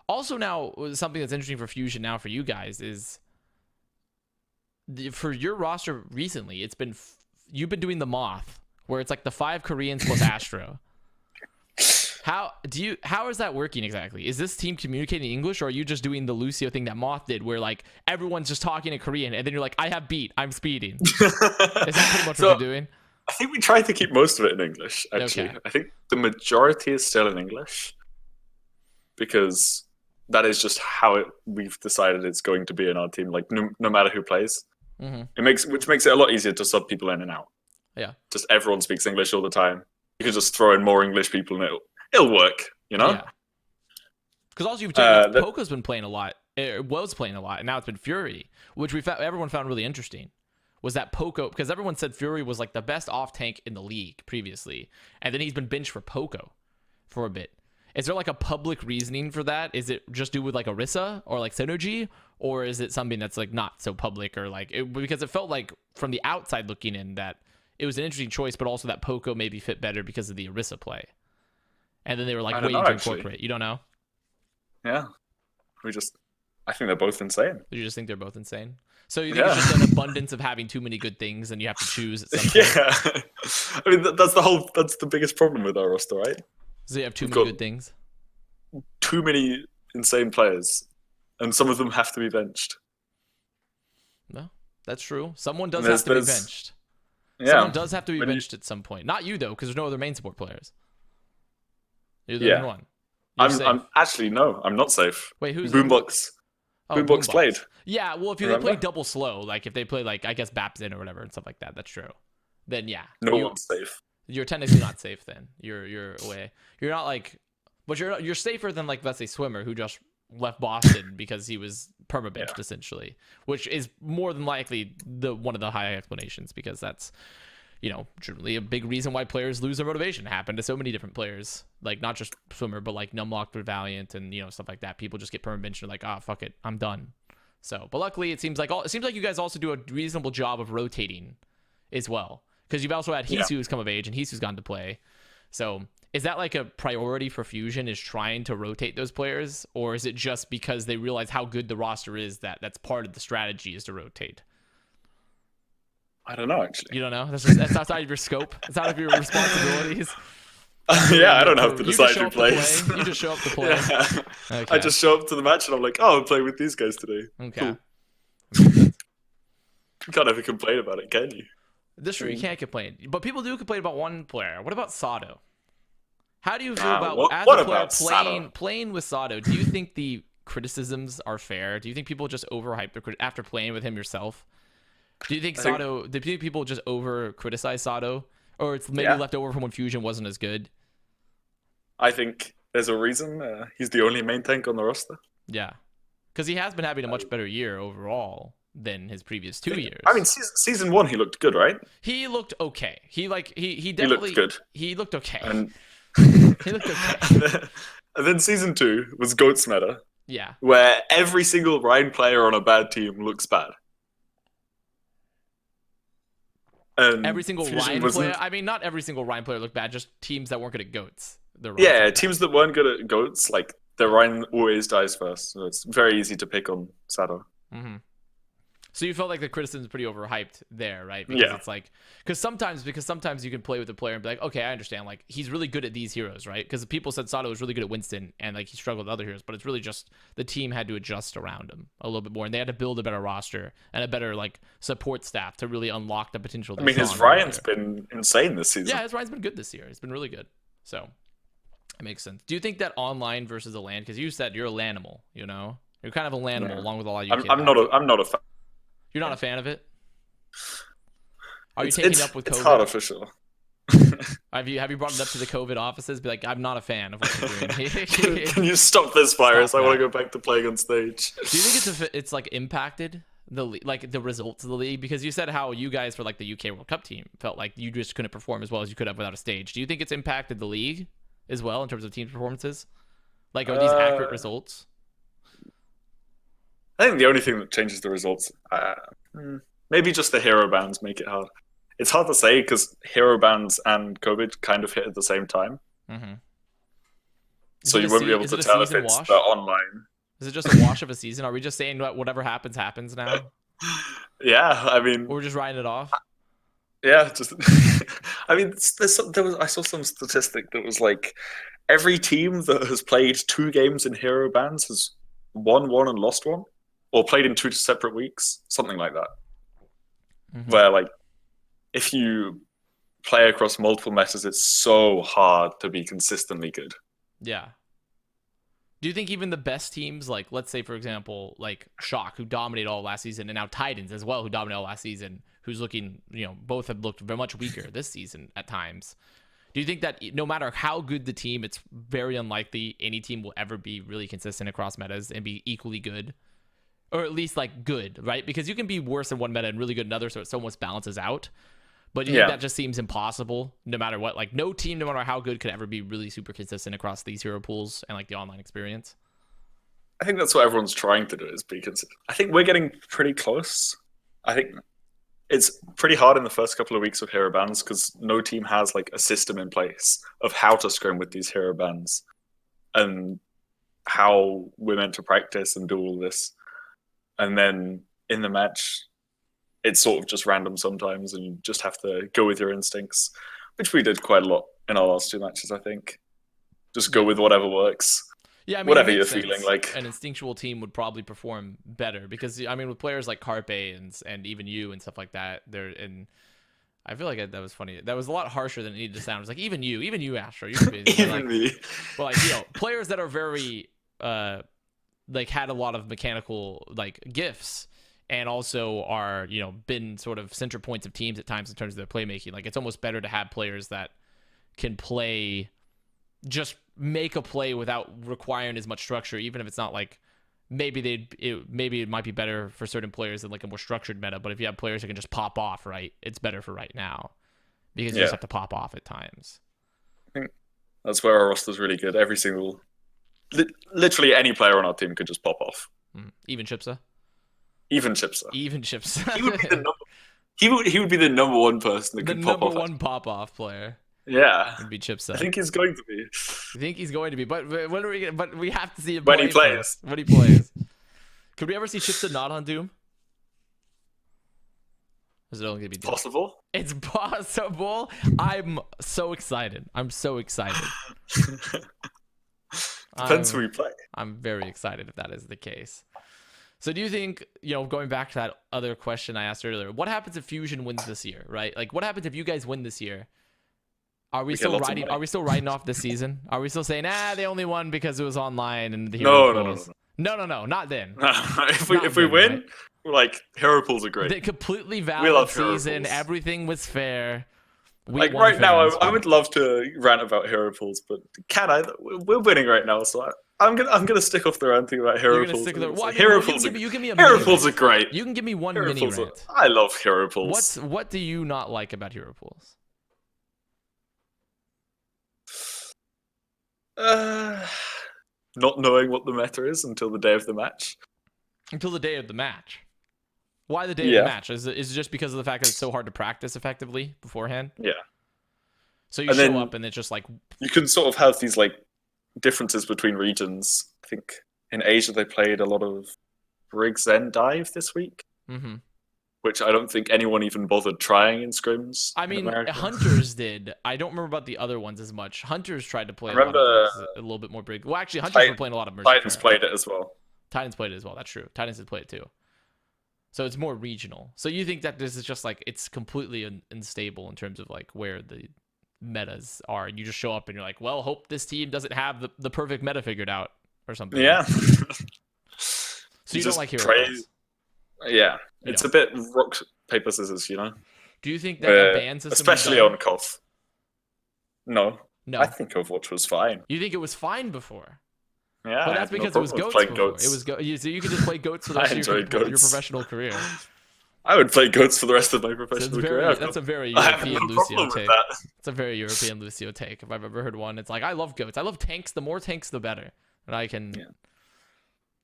also now something that's interesting for Fusion now for you guys is for your roster recently. It's been you've been doing the Moth, where it's like the 5 Koreans plus Astro. How is that working exactly? Is this team communicating in English, or are you just doing the Lucio thing that Moth did, where like everyone's just talking in Korean, and then you're like, I have beat, I'm speeding. Is that pretty much what you're doing? I think we tried to keep most of it in English, actually. Okay. I think the majority is still in English, because that is just how we've decided it's going to be in our team, like no matter who plays. Mm-hmm. Which makes it a lot easier to sub people in and out. Yeah. Just everyone speaks English all the time. You can just throw in more English people and it'll work, you know? Yeah. Because also you've checked Poco's been playing a lot. It was playing a lot, and now it's been Fury, which everyone found really interesting. Was that Poco, because everyone said Fury was like the best off tank in the league previously, and then he's been benched for Poco for a bit. Is there like a public reasoning for that? Is it just do with like Orisa or like Synergy, or is it something that's like not so public, or like because it felt like from the outside looking in that it was an interesting choice, but also that Poco maybe fit better because of the Orisa play, and then they were like waiting to incorporate. You don't know? Yeah, I think they're both insane. You just think they're both insane? So you think it's just an abundance of having too many good things, and you have to choose at some point? Yeah, I mean that's the biggest problem with our roster, right? So you have too many good things. Too many insane players, and some of them have to be benched. No, that's true. Someone does have to be benched. Yeah. Someone does have to be benched at some point. Not you though, because there's no other main support players. You're the only one. I'm actually no, I'm not safe. Wait, who's Boombox? Boombox played. Yeah, well, if they play double slow, like if they play like I guess Baps in or whatever and stuff like that, that's true. Then yeah, no one's safe. You're technically not safe. Then you're away. You're not like, but you're safer than like let's say Swimmer who just left Boston because he was permabenched essentially, which is more than likely one of the high explanations because that's generally a big reason why players lose their motivation. It happened to so many different players, like not just Swimmer, but like Numlocked with Valiant and stuff like that. People just get permabenched and like, fuck it, I'm done. So, but luckily it seems like you guys also do a reasonable job of rotating as well, because you've also had Hisu who's come of age and Hisu's gone to play. So is that like a priority for Fusion, is trying to rotate those players, or is it just because they realize how good the roster is that's part of the strategy is to rotate? I don't know, actually. You don't know? That's outside of your scope. It's out of your responsibilities. I don't have to decide who plays. You just show up to play. Yeah. Okay. I just show up to the match and I'm like, I'm playing with these guys today. Okay. Cool. You can't ever complain about it, can you? This true, you can't complain. But people do complain about one player. What about Sato? How do you feel about as a player playing with Sato? Do you think the criticisms are fair? Do you think people just overhype after playing with him yourself? Do you think I think, Sato? Do you think people just over criticize Sato, or it's maybe yeah, left over from when Fusion wasn't as good? I think there's a reason he's the only main tank on the roster. Yeah, because he has been having a much better year overall than his previous 2 years. I mean, season one he looked good, right? He looked okay. He He looked definitely good, he looked okay. and He looked okay. and then season two was Goat's Meta, Yeah. where every single Ryan player on a bad team looks bad. And Every single Fusion Ryan wasn't. player. I mean, not every single Ryan player looked bad. Just teams that weren't good at goats. The Ryan Yeah, looked teams bad. that weren't good at Goats, like the Ryan always dies first, so it's very easy to pick on Sato. Mm-hmm. So you felt like the criticism is pretty overhyped there, right? Because Yeah. it's like, because sometimes you can play with the player and be like, okay, I understand. Like he's really good at these heroes, right? Because people said Sato was really good at Winston and like he struggled with other heroes, but it's really just the team had to adjust around him a little bit more, and they had to build a better roster and a better like support staff to really unlock the potential. I mean, his Ryan's been insane this season. Yeah, his Ryan's been good this year. It's been really good. So it makes sense. Do you think that online versus the LAN? Because you said you're a LANimal, you know, you're kind of a LANimal Yeah. along with a lot of UK. I'm not a fan. You're not a fan of it? Are you It's, taking it's, it up with COVID? it's hard official. Have you brought it up to the COVID offices? Be like, I'm not a fan of what you're doing. Can you stop this virus? Stop I want that. to go back to playing on stage. Do you think it's like impacted like the results of the league? Because you said how you guys for like the UK World Cup team felt like you just couldn't perform as well as you could have without a stage. Do you think it's impacted the league as well in terms of team performances? Like, are these accurate results? I think the only thing that changes the results, maybe just the hero bans make it hard. It's hard to say because hero bans and COVID kind of hit at the same time. Mm-hmm. So you won't be able to tell if it's the online. Is it just a wash of a season? Are we just saying whatever happens now? Yeah, I mean, Or we're just writing it off? yeah, just. I mean, I saw some statistic that was like every team that has played 2 games in hero bans has won one and lost one, or played in 2 separate weeks, something like that. Mm-hmm. Where like if you play across multiple metas, it's so hard to be consistently good. Yeah. Do you think even the best teams, like let's say for example, like Shock, who dominated all last season, and now Titans as well, who dominated all last season, who's looking, both have looked very much weaker this season at times. Do you think that no matter how good the team, it's very unlikely any team will ever be really consistent across metas and be equally good? Or at least like good, right? Because you can be worse in one meta and really good in another, so it almost balances out. But you think that just seems impossible no matter what? Like no team, no matter how good, could ever be really super consistent across these hero pools and like the online experience? I think that's what everyone's trying to do, is be consistent. I think we're getting pretty close. I think it's pretty hard in the first couple of weeks of hero bans because no team has like a system in place of how to scrim with these hero bans and how we're meant to practice and do all this. And then in the match, it's sort of just random sometimes, and you just have to go with your instincts, which we did quite a lot in our last 2 matches, I think. Just go with whatever works. Yeah, I mean, whatever you're feeling like. An instinctual team would probably perform better because, I mean, with players like Carpe and even you and stuff like that, I feel like that was funny. That was a lot harsher than it needed to sound. It was like, even you, Astro. Even me. But like, players that are very, like had a lot of mechanical like gifts and also are been sort of center points of teams at times in terms of their playmaking. Like it's almost better to have players that can play, just make a play without requiring as much structure, even if it's not like maybe it might be better for certain players than like a more structured meta. But if you have players who can just pop off, right, it's better for right now because you just have to pop off at times. I think that's where our roster's really good. Literally any player on our team could just pop off. Even Chipsa. Even Chipsa. He would be the number. He would be the number one person that could pop off. The number one pop off player. Yeah, would be Chipsa. I think he's going to be. You think he's going to be? But when are we? But we have to see him when play he plays. First. When he plays. Could we ever see Chipsa not on Doom? Is it only gonna be Doom? Possible? It's possible. I'm so excited. Depends who we play. I'm very excited if that is the case. So do you think, going back to that other question I asked earlier, what happens if Fusion wins this year, right? Like what happens if you guys win this year? Are we still writing off this season? Are we still saying, they only won because it was online and the hero pools? No, not then. if we then, win, right? we're like hero pools are great. The completely We valid love hero season. pools. Everything was fair. We Like won right fair now, and I square. would love to rant about hero pools, but can I? We're winning right now, so I'm gonna stick off the ranting about You're hero gonna pools. stick with it. Well, I mean, Hero well, pools you can be a hero mini pools are rant. great. You can give me one Hero mini pools rant. I love hero pools. What do you not like about hero pools? Not knowing what the meta is until the day of the match. Until the day of the match. Why the day of Yeah. the match? Is it just because of the fact that it's so hard to practice effectively beforehand? Yeah. So you And show then up and it's just like You can sort of have these like differences between regions. I think in Asia they played a lot of Rig Zen Dive this week, mhm. which I don't think anyone even bothered trying in scrims. I in mean, America. Hunters did. I don't remember about the other ones as much. Hunters tried to play I a lot of remember these, a little bit more big. Well, actually, Hunters were playing a lot of Mercy Titans Fair. played it as well. Titans played it as well. That's true. Titans did play it too. So it's more regional. So you think that this is just like it's completely unstable in terms of like where the metas are, and you just show up and you're like, well, hope this team doesn't have the perfect meta figured out or something. Yeah. So you don't like hero pools. Yeah, You it's don't. a bit rock paper scissors, you know. Do you think that a ban system, especially on KOF? No, No, I think Overwatch was fine. you think it was fine before? Yeah, But I that's had no because it was problem with goats playing before. goats. It was so you could just play goats for the I rest of your enjoyed goats. professional career. I would play goats for the rest of my So professional career. that's a very I have European no Lucio problem with take. that. It's a very European Lucio take. If I've ever heard one, it's like I love goats. I love tanks. The more tanks, the better. And I can. Yeah.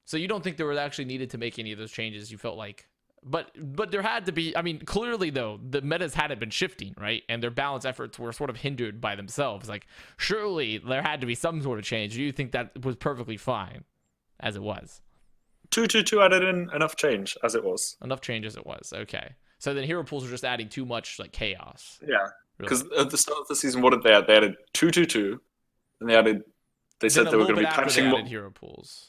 So you don't think there were actually needed to make any of those changes? You felt like, but there had to be. I mean, clearly though, the metas hadn't been shifting, right? And their balance efforts were sort of hindered by themselves. Like, surely there had to be some sort of change. Do you think that was perfectly fine, as it was? 2-2-2 added in enough change as it was. Enough change as it was. Okay. So then hero pools are just adding too much like chaos. Yeah, Really. because at the start of the season, what did they add? They added 2-2-2, and they said they were going to be patching more hero pools.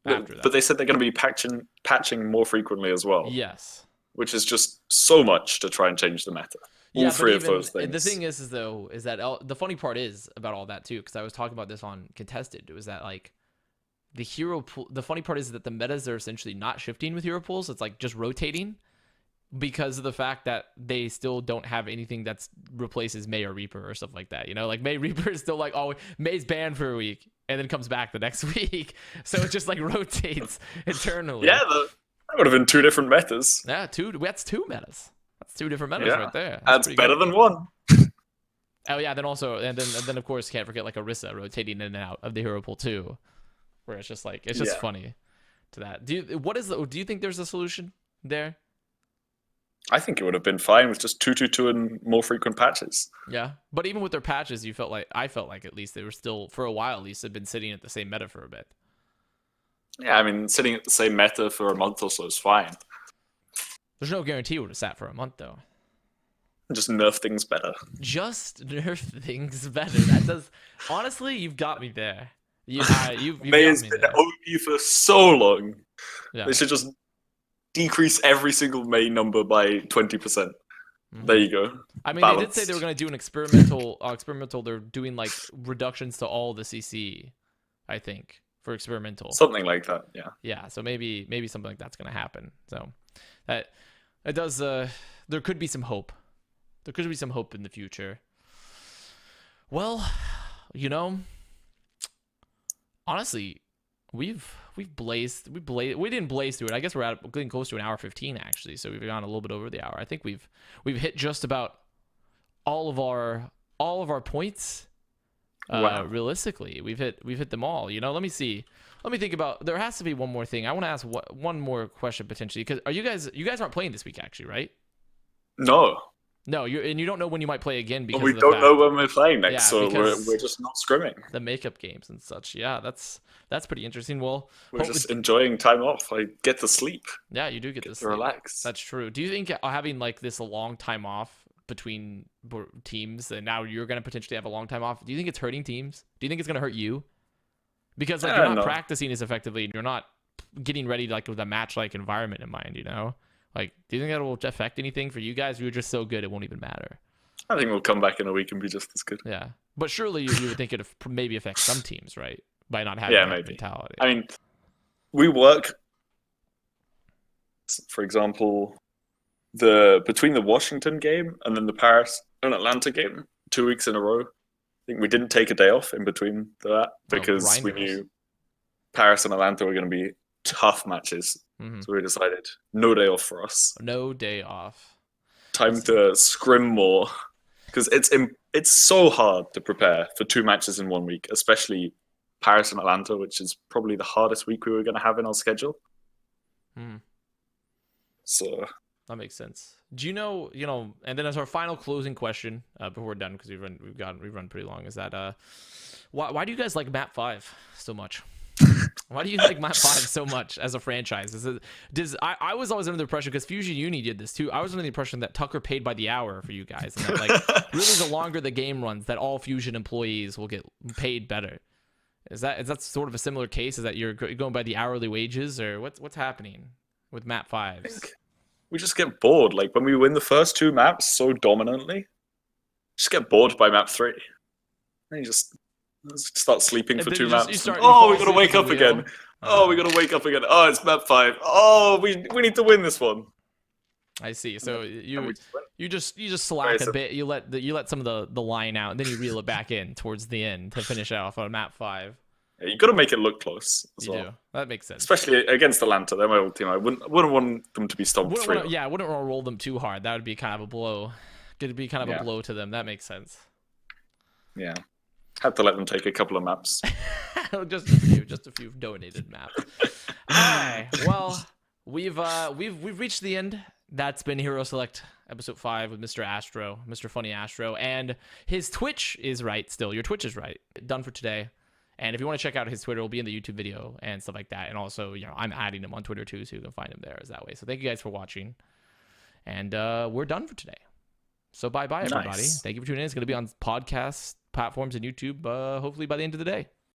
After that. But they said they're going to be patching more frequently as well. Yes. Which is just so much to try and change the meta. All three of those things. The thing is that the funny part is about all that too, because I was talking about this on Contested. It was that like the hero pool. The funny part is that the metas are essentially not shifting with hero pools. It's like just rotating because of the fact that they still don't have anything that replaces May or Reaper or stuff like that. You know, like May Reaper is still like, oh, May's banned for a week and then comes back the next week. So it just like rotates internally. Yeah, that would have been two different metas. Yeah, that's two metas. That's two different metas right there. That's better than one. Oh yeah, then of course can't forget like Orisa rotating in and out of the hero pool too, where it's just like funny to that. Do you think there's a solution there? I think it would have been fine with just 2-2-2 and more frequent patches. Yeah, but even with their patches, I felt like at least they were still for a while at least had been sitting at the same meta for a bit. Yeah, I mean sitting at the same meta for a month or so is fine. There's no guarantee it would have sat for a month though. Just nerf things better. Just nerf things better. That does. Honestly, you've got me there. You've May has been OP for so long. Yeah. They should just decrease every single May number by 20%. Mm-hmm. There you go. I mean, They did say they were going to do an experimental. They're doing like reductions to all the CC, I think, for experimental. Something like that. Yeah. Yeah. So maybe something like that's going to happen. So that it does. There could be some hope. There could be some hope in the future. Well, honestly, we didn't blaze through it. I guess we're getting close to an hour 15 actually, so we've gone a little bit over the hour. I think we've hit just about all of our points. Wow. Realistically, we've hit them all. Let me see. Let me think about. There has to be one more thing. I want to ask one more question potentially, because you guys aren't playing this week actually, right? No, you don't know when you might play again because we don't know when we're playing next, so we're just not scrimming. The makeup games and such. Yeah, that's pretty interesting. Well, we're just enjoying time off. I get to sleep. Yeah, you do get to relax. That's true. Do you think having like this a long time off between teams, and now you're going to potentially have a long time off, do you think it's hurting teams? Do you think it's going to hurt you? Because like you're not practicing as effectively, and you're not getting ready like with a match like environment in mind. Like, do you think that will affect anything for you guys? You're just so good, it won't even matter. I think we'll come back in a week and be just as good. Yeah. But surely you would think it maybe affects some teams, right? By not having that mentality. I mean, we work. For example, between the Washington game and then the Paris and Atlanta game, 2 weeks in a row. I think we didn't take a day off in between that because we knew Paris and Atlanta were going to be tough matches. Mm-hmm. So we decided no day off for us. No day off. Time to scrim more because it's so hard to prepare for 2 matches in 1 week, especially Paris and Atlanta, which is probably the hardest week we were going to have in our schedule. Mm. So that makes sense. Do you know, and then as our final closing question before we're done, because we've run pretty long, is that why do you guys like Map 5 so much? Why do you like Map 5 so much as a franchise? I was always under the impression, because Fusion Uni did this too, I was under the impression that Tucker paid by the hour for you guys, and that like really the longer the game runs, that all Fusion employees will get paid better. Is that sort of a similar case? Is that you're going by the hourly wages, or what's happening with Map 5s? We just get bored. Like when we win the first 2 maps so dominantly, just get bored by Map 3. And you just start sleeping for 2 maps. We gotta wake up again. We gotta wake up again. Oh, it's Map 5. Oh, we need to win this one. I see. So you just slack a bit. You let some of the line out, and then you reel it back in towards the end to finish off on Map 5. Yeah, you got to make it look close as well. Do. That makes sense. Especially against Atlanta, they're my old team. I wouldn't want them to be stomped. I wouldn't want to roll them too hard. That would be kind of a blow. Could be kind of a blow to them. That makes sense. Yeah, had to let them take a couple of maps. just a few donated maps. All right. Well, we've reached the end. That's been Hero Select episode 5 with Mr. Astro, Mr. Funnyastro, and his Twitch is right still. Your Twitch is right. Done for today. And if you want to check out his Twitter, it'll be in the YouTube video and stuff like that. And also, I'm adding him on Twitter too, so you can find him there as that way. So thank you guys for watching. And we're done for today. So bye-bye, everybody. Nice. Thank you for tuning in. It's going to be on podcast platforms and YouTube, hopefully by the end of the day.